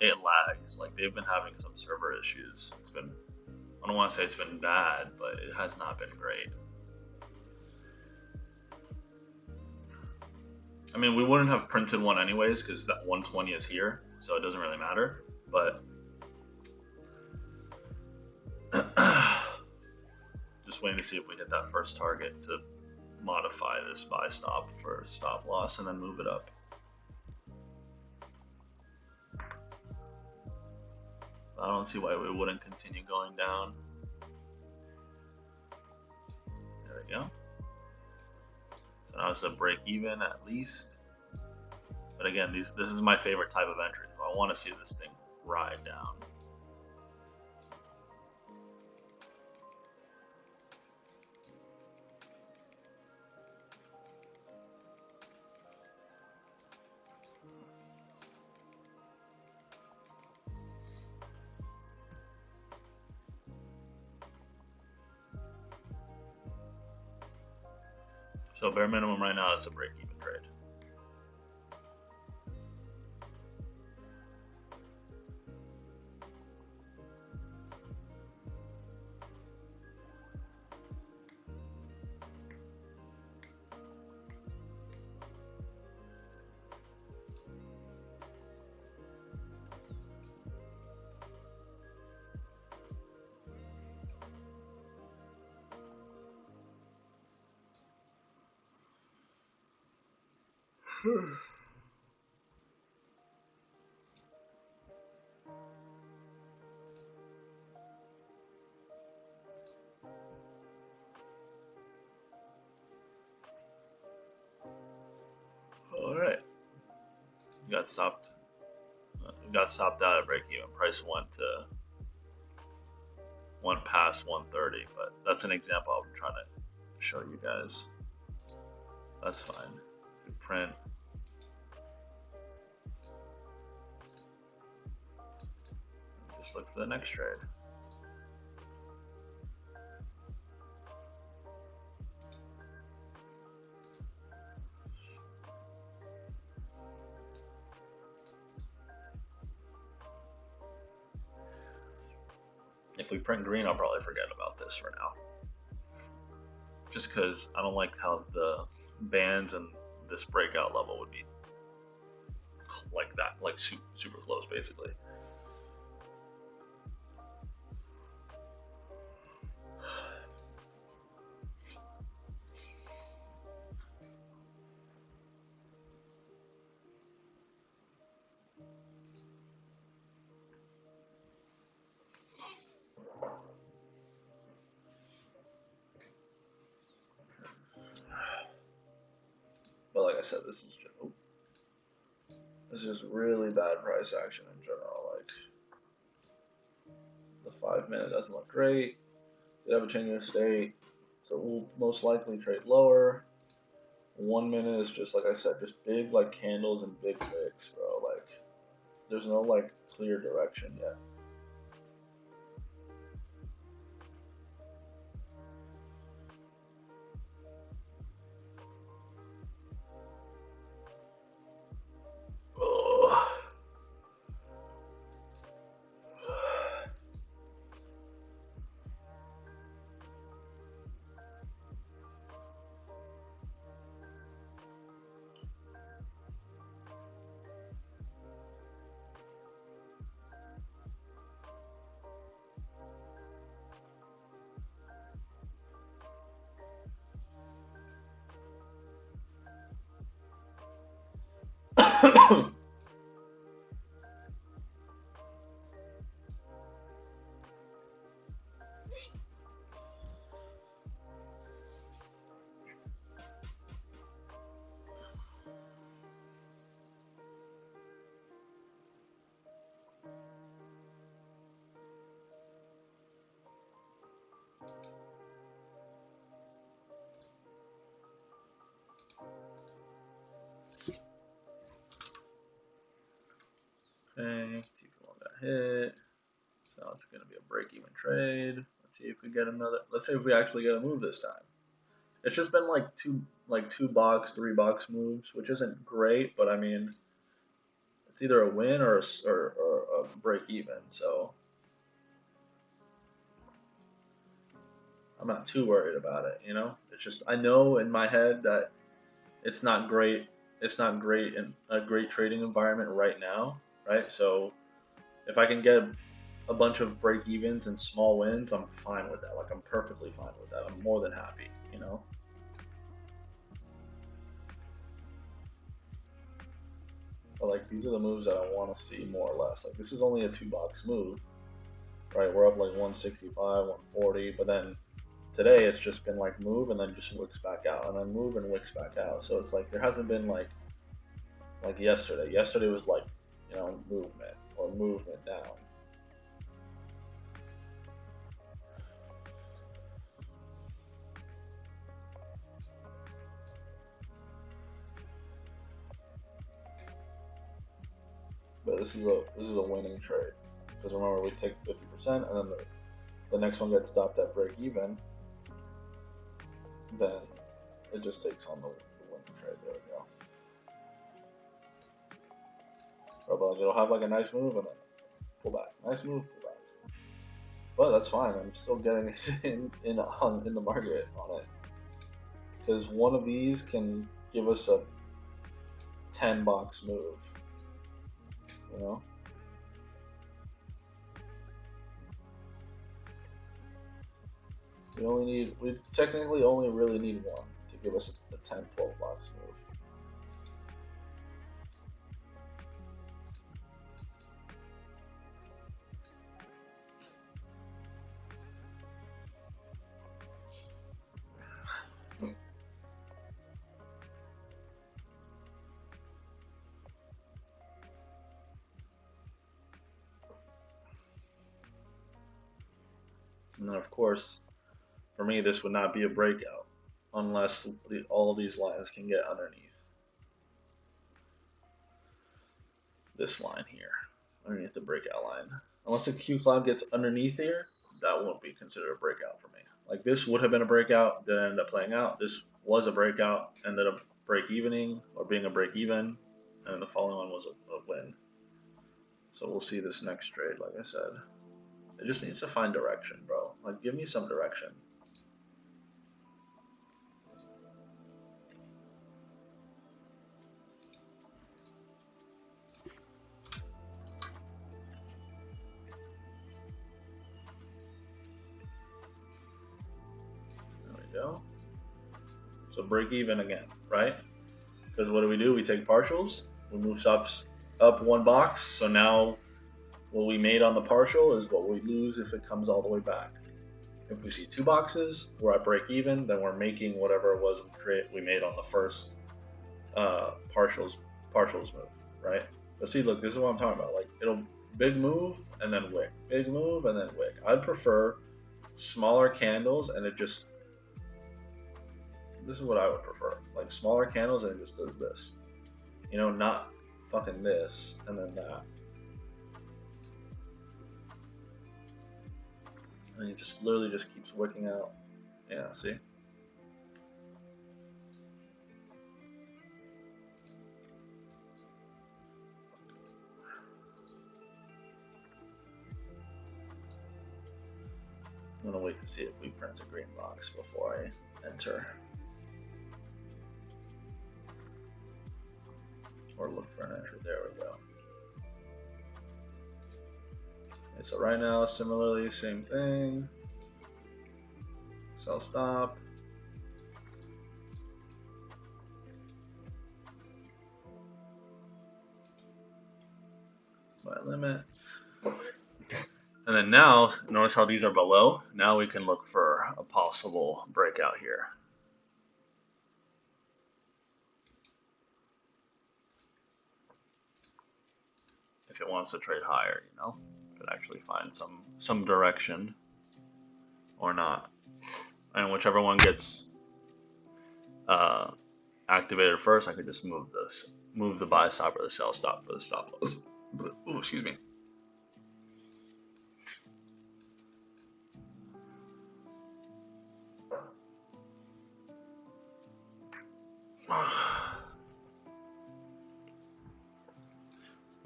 it lags. Like they've been having some server issues. I don't want to say it's been bad, but it has not been great. I mean, we wouldn't have printed one anyways because that 120 is here, so it doesn't really matter. But just waiting to see if we hit that first target to modify this buy stop for stop loss and then move it up. I don't see why we wouldn't continue going down. There we go. So now it's a break even at least. But again, this is my favorite type of entry. So I want to see this thing ride down. So bare minimum right now is a break even trade. All right, got stopped out at break even. Price went past 130, but that's an example I'm trying to show you guys. That's fine. We print. Just look for the next trade. If we print green, I'll probably forget about this for now. Just because I don't like how the bands and this breakout level would be like that, like super close basically. said, this is just really bad price action in general. Like the 5-minute doesn't look great. They have a change of state, so we'll most likely trade lower. 1 minute is just like I said, just big like candles and big wicks, bro. Like there's no like clear direction yet. Okay, T1 got hit. So it's gonna be a break-even trade. Let's see if we get another. Let's say if we actually get a move this time. It's just been like two box, $3 moves, which isn't great, but I mean, it's either a win or a break even. So I'm not too worried about it. You know, it's just I know in my head that it's not great. It's not great in a great trading environment right now, right? So if I can get a bunch of break evens and small wins, I'm fine with that. Like I'm perfectly fine with that. I'm more than happy, you know. But like these are the moves that I want to see more or less. Like this is only a $2 move, right? We're up like 165, 140, but then today it's just been like move and then just wicks back out and then move and wicks back out. So it's like there hasn't been like yesterday. Yesterday was like, you know, movement or movement down. But this is a winning trade because remember we take 50% and then the next one gets stopped at break even. Then it just takes on the winning trade. There we go. But it'll have like a nice move and then pull back. Nice move, pull back. But that's fine. I'm still getting it in the market on it because one of these can give us a 10-box move. You know. We technically only really need one to give us a 10, 12-box move. And then of course, for me, this would not be a breakout unless all of these lines can get underneath this line here, underneath the breakout line. Unless the Q cloud gets underneath here, that won't be considered a breakout for me. Like this would have been a breakout, didn't end up playing out. This was a breakout, ended up break evening or being a break even, and the following one was a win. So we'll see this next trade, like I said. It just needs to find direction, bro. Like give me some direction. Go. So break even again, right? Because what do? We take partials. We move stops up one box. So now what we made on the partial is what we lose if it comes all the way back. If we see 2 boxes, we're at break even, then we're making whatever it was we made on the first partials move, right? But see, look, this is what I'm talking about. Like, it'll big move and then wick, big move and then wick. I'd prefer smaller candles and it just, this is what I would prefer, like smaller candles and it just does this, you know, not fucking this and then that, and it just literally just keeps wicking out. Yeah, see. I'm gonna wait to see if we print a green box before I enter. Or look for an entry. There we go. Okay, so right now, similarly, same thing. Sell stop. Buy limit. And then now, notice how these are below. Now we can look for a possible breakout here. If it wants to trade higher, you know, could actually find some direction or not. And whichever one gets activated first, I could just move the buy stop or the sell stop for the stop loss. Ooh, excuse me.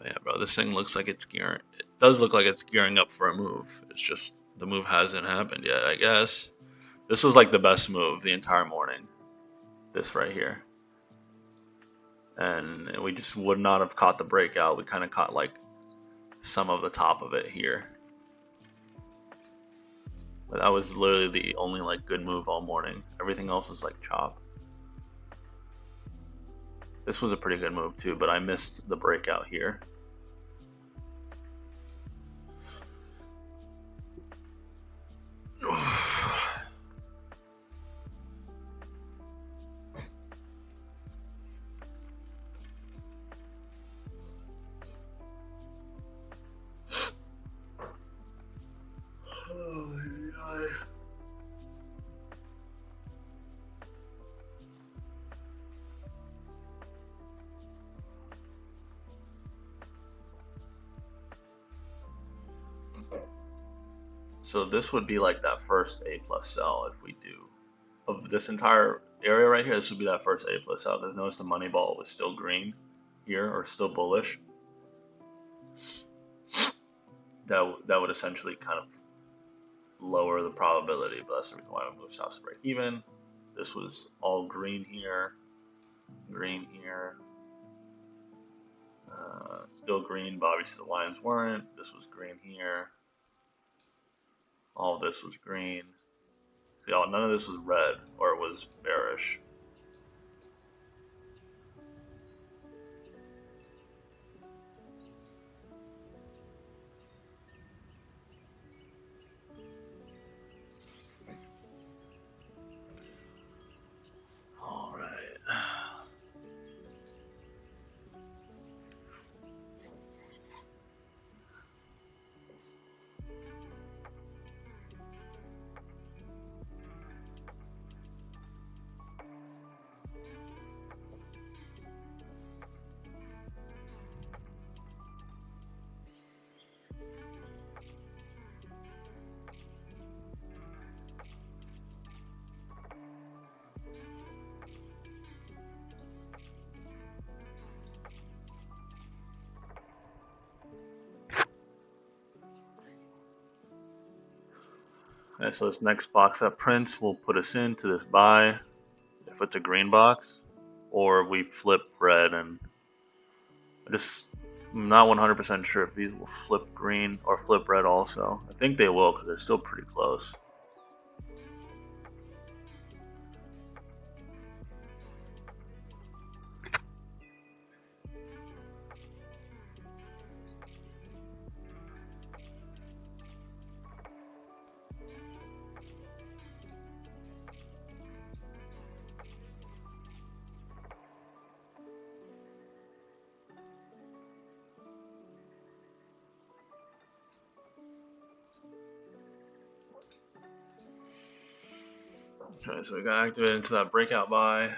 Yeah, bro, this thing looks like it's gearing. It does look like it's gearing up for a move. It's just the move hasn't happened yet, I guess. This was like the best move the entire morning. This right here. And we just would not have caught the breakout. We kind of caught like some of the top of it here. But that was literally the only like good move all morning. Everything else was like chop. This was a pretty good move too, but I missed the breakout here. So this would be like that first A plus sell if we do. Of this entire area right here, this would be that first A plus sell. Because notice the money ball was still green here, or still bullish. That would essentially kind of lower the probability, but that's the reason why we moved stops to break even. This was all green here, still green, but obviously the lines weren't. This was green here. All this was green. See, none of this was red, or it was bearish. All right. Okay, so this next box that prints will put us into this buy, if it's a green box, or we flip red, and I'm not 100% sure if these will flip green or flip red also. I think they will because they're still pretty close. Okay, so we got activated into that breakout buy.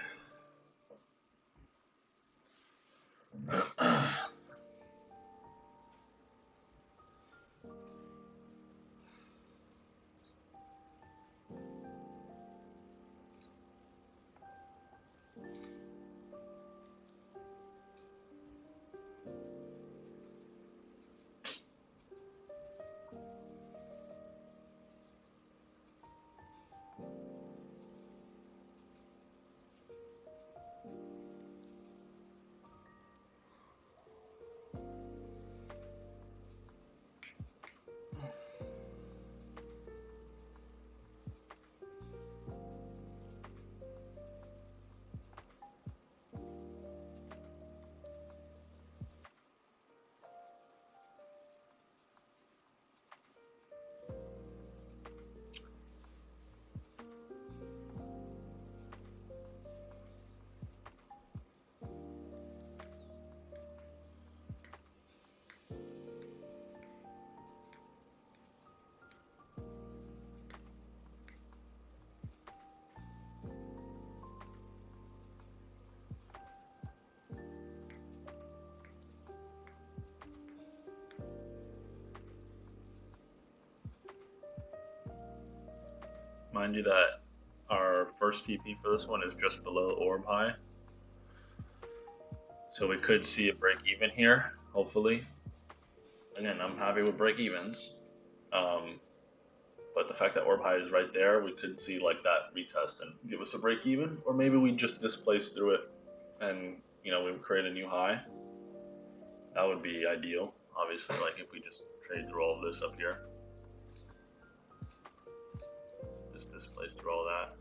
Mind you that our first TP for this one is just below orb high. So we could see a break even here, hopefully. Again, I'm happy with break evens. But the fact that orb high is right there, we could see like that retest and give us a break even. Or maybe we just displace through it and we would create a new high. That would be ideal, obviously, like if we just trade through all of this up here. Just displace through all that.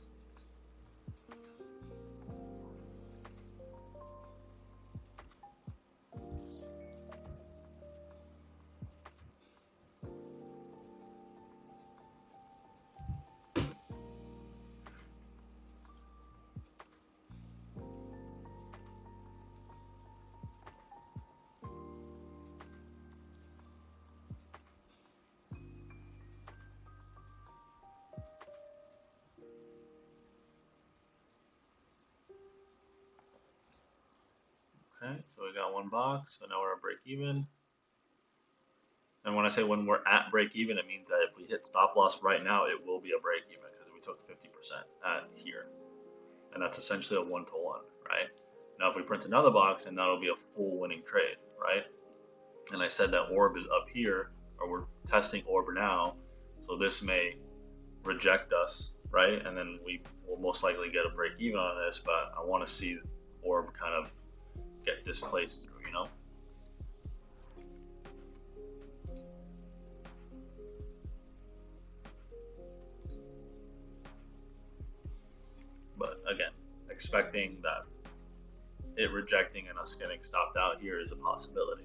Okay, so we got one box, so now we're at break even. And when I say when we're at break even, it means that if we hit stop loss right now, it will be a break even because we took 50% at here. And that's essentially a 1-to-1, right? Now if we print another box, and that'll be a full winning trade, right? And I said that orb is up here, or we're testing orb now, so this may reject us, right? And then we will most likely get a break even on this, but I want to see orb kind of get displaced through, But again, expecting that it rejecting and us getting stopped out here is a possibility.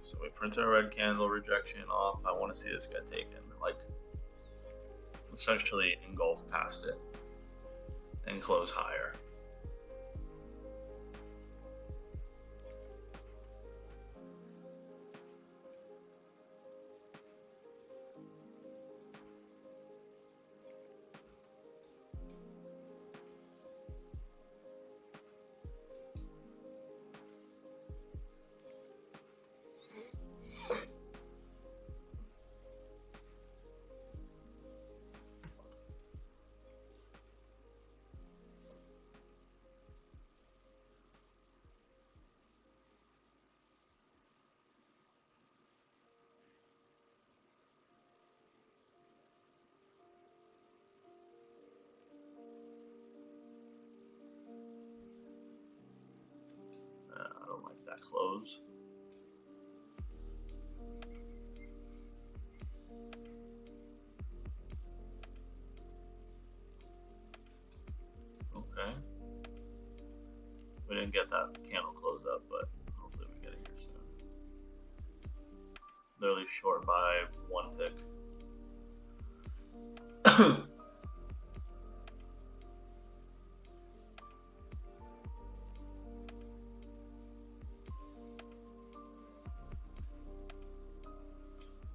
So we print our red candle, rejection off. I want to see this get taken, like essentially engulf past it and close higher. don't like that close. Okay. We didn't get that candle close up, but hopefully we get it here soon. Literally short by 1 tick.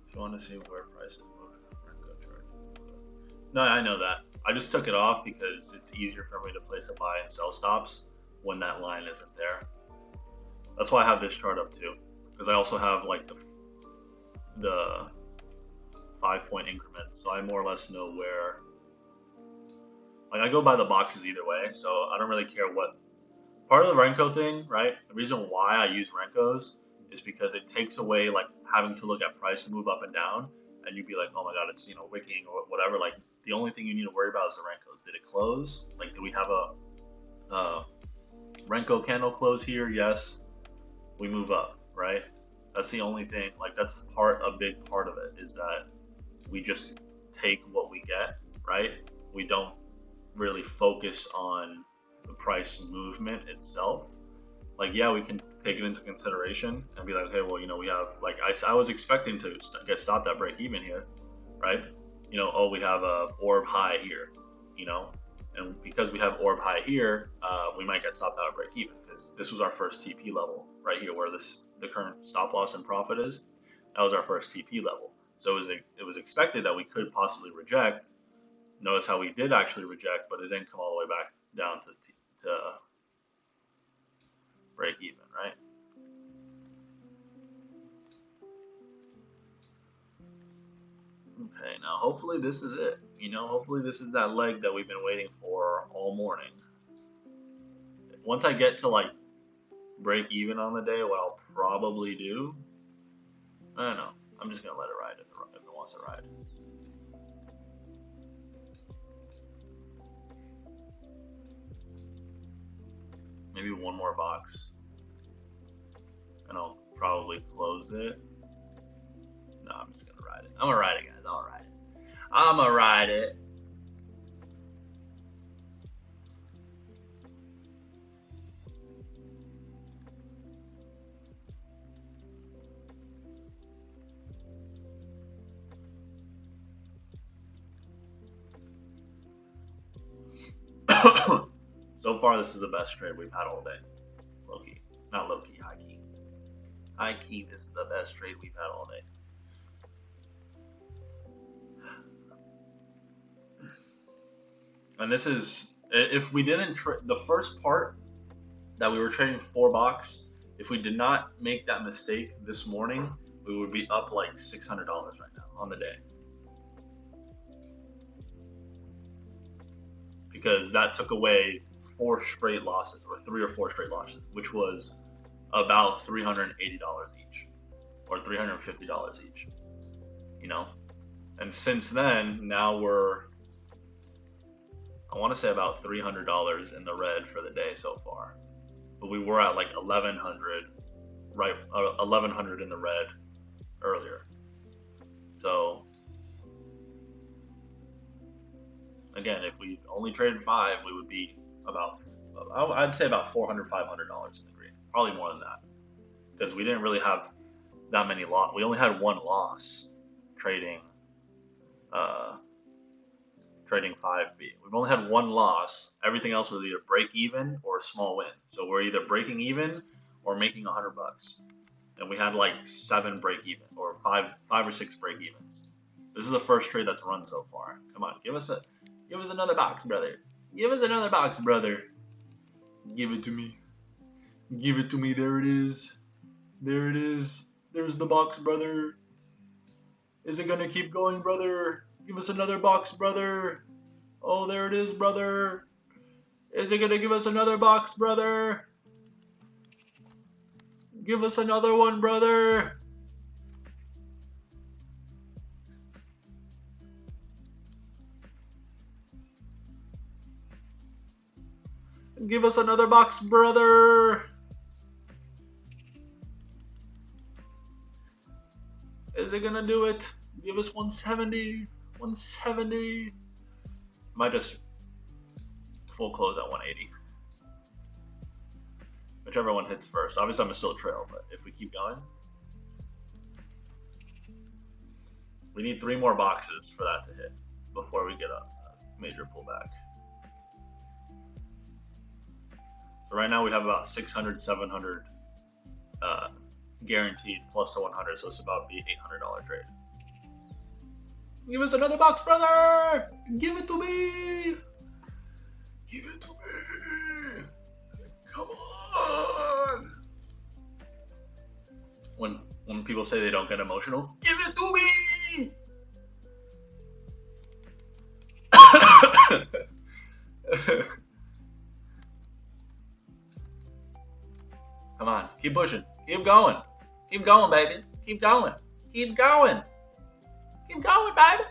If you want to see where prices move, Renko chart. No, I know that. I just took it off because it's easier for me to place a buy and sell stops when that line isn't there. That's why I have this chart up too, because I also have like the 5-point increments, so I more or less know where. Like I go by the boxes either way, so I don't really care what. Part of the Renko thing, right? The reason why I use Renkos is because it takes away like having to look at price move up and down, and you'd be like, oh my god, it's wicking or whatever. Like the only thing you need to worry about is the Renkos. Did it close? Like, do we have a Renko candle close here? Yes. We move up, right? That's the only thing. Like that's a big part of it is that we just take what we get, right? We don't really focus on the price movement itself. Like, yeah, we can take it into consideration and be like, okay, well, we have, like, I was expecting to get stopped at break even here, right? Oh, we have a orb high here, and because we have orb high here, we might get stopped out at break even because this was our first TP level right here where the current stop loss and profit is. That was our first TP level. So it was expected that we could possibly reject. Notice how we did actually reject, but it didn't come all the way back down to break even, right? Okay, now hopefully this is it. Hopefully this is that leg that we've been waiting for all morning. Once I get to like break even on the day, what I'll probably do, I don't know. I'm just gonna let it ride if it wants to ride. Maybe one more box, and I'll probably close it. No, I'm just gonna ride it. I'm gonna ride it, guys. I'm gonna ride it. So far, this is the best trade we've had all day. Low key. Not low key, high key. High key, this is the best trade we've had all day. And this is, if we didn't, the first part that we were trading 4 box, if we did not make that mistake this morning, we would be up like $600 right now on the day. Because that took away 4 straight losses, or 3 or 4 straight losses, which was about $380 each, or $350 each, And since then, now we're, I want to say about $300 in the red for the day so far. But we were at like 1,100, right? 1,100 in the red earlier. So again, if we only traded 5, we would be about, I'd say about $400, $500 in the green. Probably more than that, because we didn't really have that many loss. We only had 1 loss trading 5B. We've only had 1 loss. Everything else was either break even or a small win. So we're either breaking even or making $100. And we had like 7 break even, or 5 or 6 break evens. This is the first trade that's run so far. Come on, give us another box, brother. Give us another box, brother. Give it to me. Give it to me. There it is. There it is. There's the box, brother. Is it gonna keep going, brother? Give us another box, brother. Oh, there it is, brother. Is it gonna give us another box, brother? Give us another one, brother. Give us another box, brother. it gonna do it? Give us 170. 170. Might just full close at 180. Whichever one hits first. Obviously, I'm still trail, but if we keep going, we need 3 more boxes for that to hit before we get a major pullback. So right now we have about 600, 700 guaranteed plus the 100, so it's about the $800 trade. Give us another box, brother! Give it to me! Give it to me! Come on! When people say they don't get emotional, give it to me! Come on, keep pushing, keep going, baby, keep going, keep going, keep going, baby.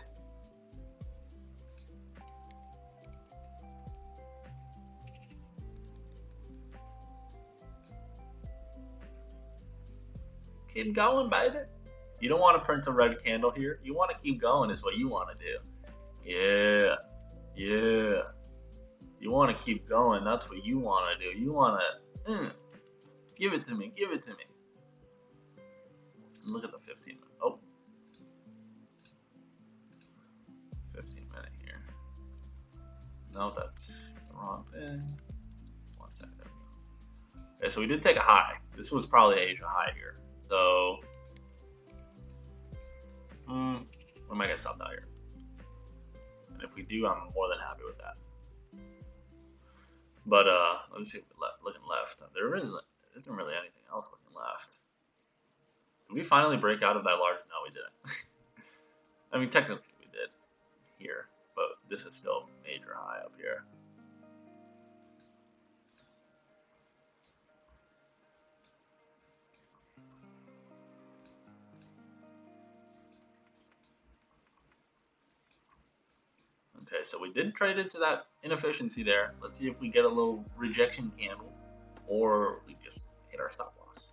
Keep going, baby. You don't want to print a red candle here. You want to keep going is what you want to do. Yeah. Yeah. You want to keep going. That's what you want to do. You want to give it to me. Give it to me. Look at the 15 minute. Oh. 15 minute here. No, that's the wrong thing. 1 second. Okay, so we did take a high. This was probably Asia high here. So, we might get stopped out here. And if we do, I'm more than happy with that. But let me see if we're looking left. There isn't really anything else looking left. Did we finally break out of that large? No, we didn't. I mean, technically we did here, but this is still major high up here. Okay, so we did trade into that inefficiency there. Let's see if we get a little rejection candle, or we just hit our stop loss.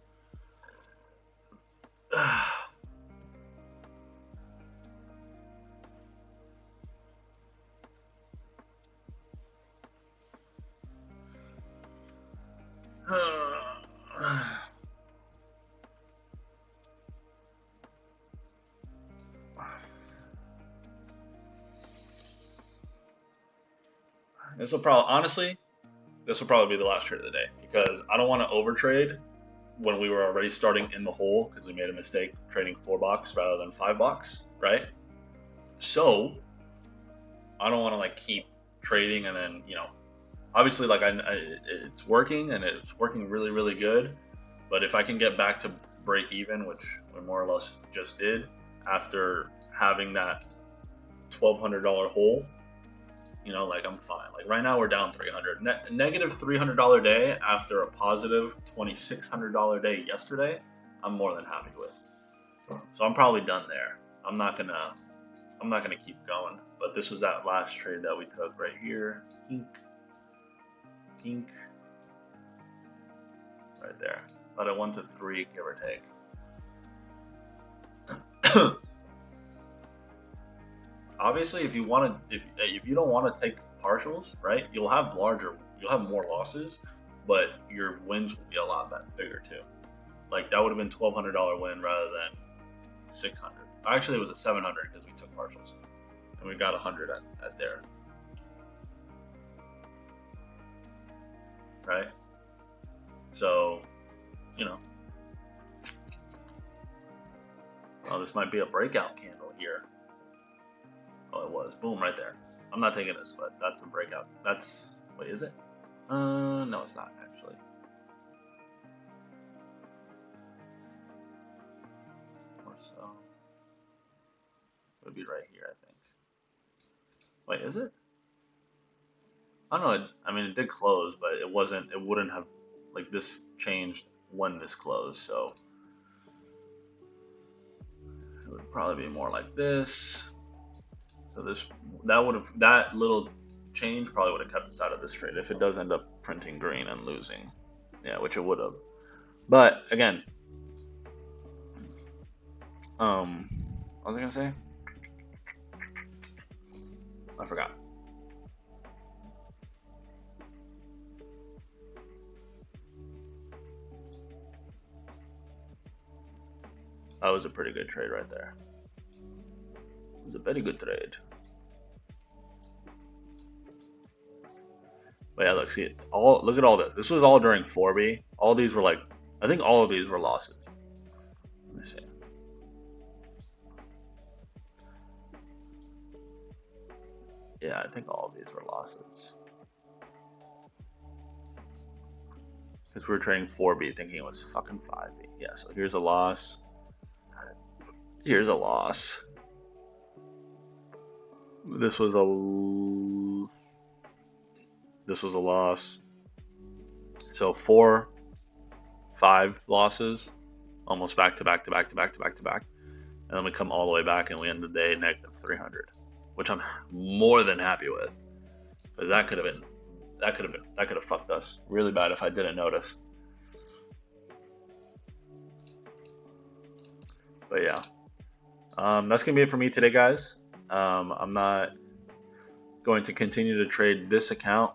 This will probably be the last trade of the day, because I don't want to overtrade when we were already starting in the hole because we made a mistake trading 4 box rather than 5 box, right? So I don't want to like keep trading and then, you know, obviously like it's working and it's working really, really good. But if I can get back to break even, which we more or less just did after having that $1,200 hole, you know, like I'm fine. Like right now we're down 300, negative $300 day after a positive $2,600 day yesterday. I'm more than happy with. So I'm probably done there. I'm not gonna keep going. But this was that last trade that we took right here. Pink, right there. About a 1 to 3, give or take. Obviously, if you don't want to take partials, right, you'll have more losses, but your wins will be a lot bigger too. Like that would have been $1,200 win rather than 600. Actually, it was a 700 because we took partials, and we got 100 at there, right? So, you know, oh, this might be a breakout candle here. Oh, it was. Boom, right there. I'm not taking this, but that's the breakout. Wait, is it? No, it's not, actually. Or so. It would be right here, I think. Wait, is it? I don't know. I mean, it did close, but it wouldn't have, like, this changed when this closed, so. It would probably be more like this. So that little change probably would have kept us out of this trade if it does end up printing green and losing. Yeah, which it would have. But again, What was I gonna say? I forgot. That was a pretty good trade right there. It was a very good trade. But yeah, look, see, look at all this. This was all during 4B. All these were like, I think all of these were losses. Let me see. Yeah, I think all of these were losses. Because we were trading 4B thinking it was fucking 5B. Yeah, so here's a loss. Here's a loss. This was a loss. So 4, 5 losses, almost back to back to back to back to back to back. And then we come all the way back and we end the day negative 300, which I'm more than happy with. But that could have fucked us really bad if I didn't notice. But yeah, that's gonna be it for me today, guys. I'm not going to continue to trade this account.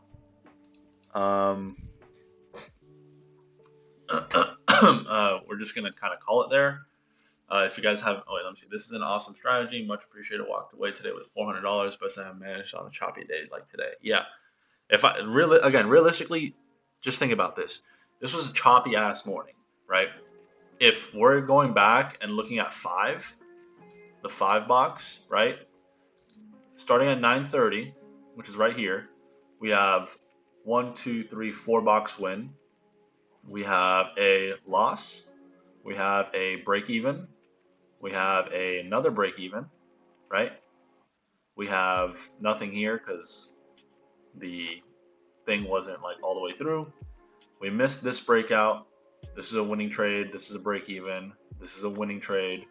We're just gonna kind of call it there. If you guys have, oh wait, let me see. This is an awesome strategy. Much appreciated. Walked away today with $400. Best I have managed on a choppy day like today. Yeah. If I realistically, just think about this. This was a choppy ass morning, right? If we're going back and looking at the 5 box, right? Starting at 9:30, which is right here, we have 1, 2, 3, 4 box win. We have a loss. We have a break even. We have another break even, right? We have nothing here because the thing wasn't like all the way through. We missed this breakout. This is a winning trade. This is a break even. This is a winning trade.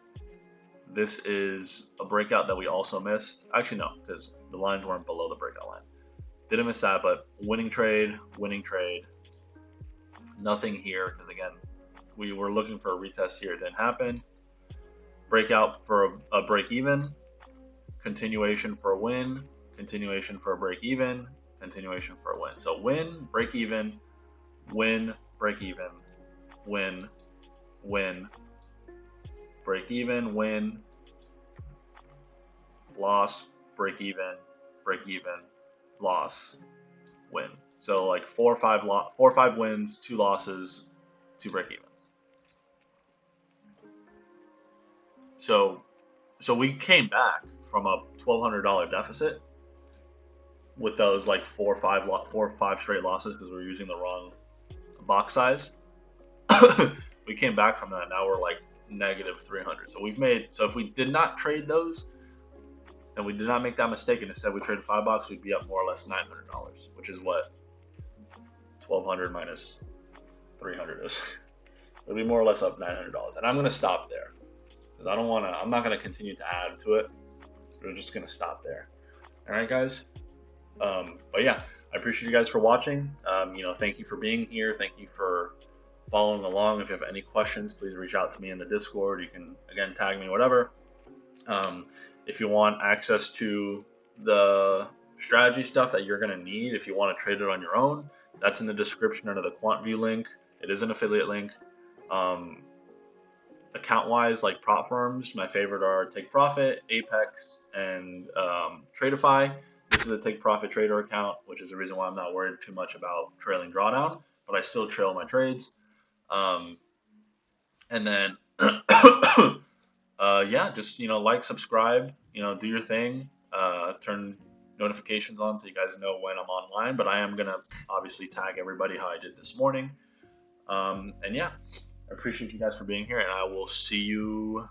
This is a breakout that we also missed. Actually, no, because the lines weren't below the breakout line. Didn't miss that, but winning trade, winning trade. Nothing here because again, we were looking for a retest here. It didn't happen. Breakout for a break even. Continuation for a win. Continuation for a break even. Continuation for a win. So win, break even, win, break even, win, win, break even, win, loss, break even, loss, win. So like 4 or 5 wins, 2 losses, 2 break evens. So we came back from a $1,200 deficit with those like 4 or 5 straight losses because we were using the wrong box size. We came back from that. Now we're like negative 300. So if we did not trade those and we did not make that mistake and instead we traded 5 box, we'd be up more or less $900, which is what 1,200 minus 300 is. It'll be more or less up $900. And I'm going to stop there because I'm not going to continue to add to it. We're just going to stop there. All right, guys. But yeah, I appreciate you guys for watching. Thank you for being here. Thank you for following along. If you have any questions, please reach out to me in the Discord. You can, again, tag me, whatever. If you want access to the strategy stuff that you're going to need, if you want to trade it on your own, that's in the description under the QuantView link. It is an affiliate link. Account-wise, like prop firms, my favorite are Take Profit, Apex, and Tradeify. This is a Take Profit trader account, which is the reason why I'm not worried too much about trailing drawdown, but I still trail my trades. And then, yeah, just, like, subscribe, do your thing, turn notifications on so you guys know when I'm online, but I am going to obviously tag everybody how I did this morning. And yeah, I appreciate you guys for being here, and I will see you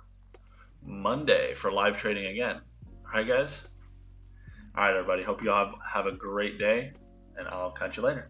Monday for live trading again. All right, guys? All right, everybody. Hope you all have a great day, and I'll catch you later.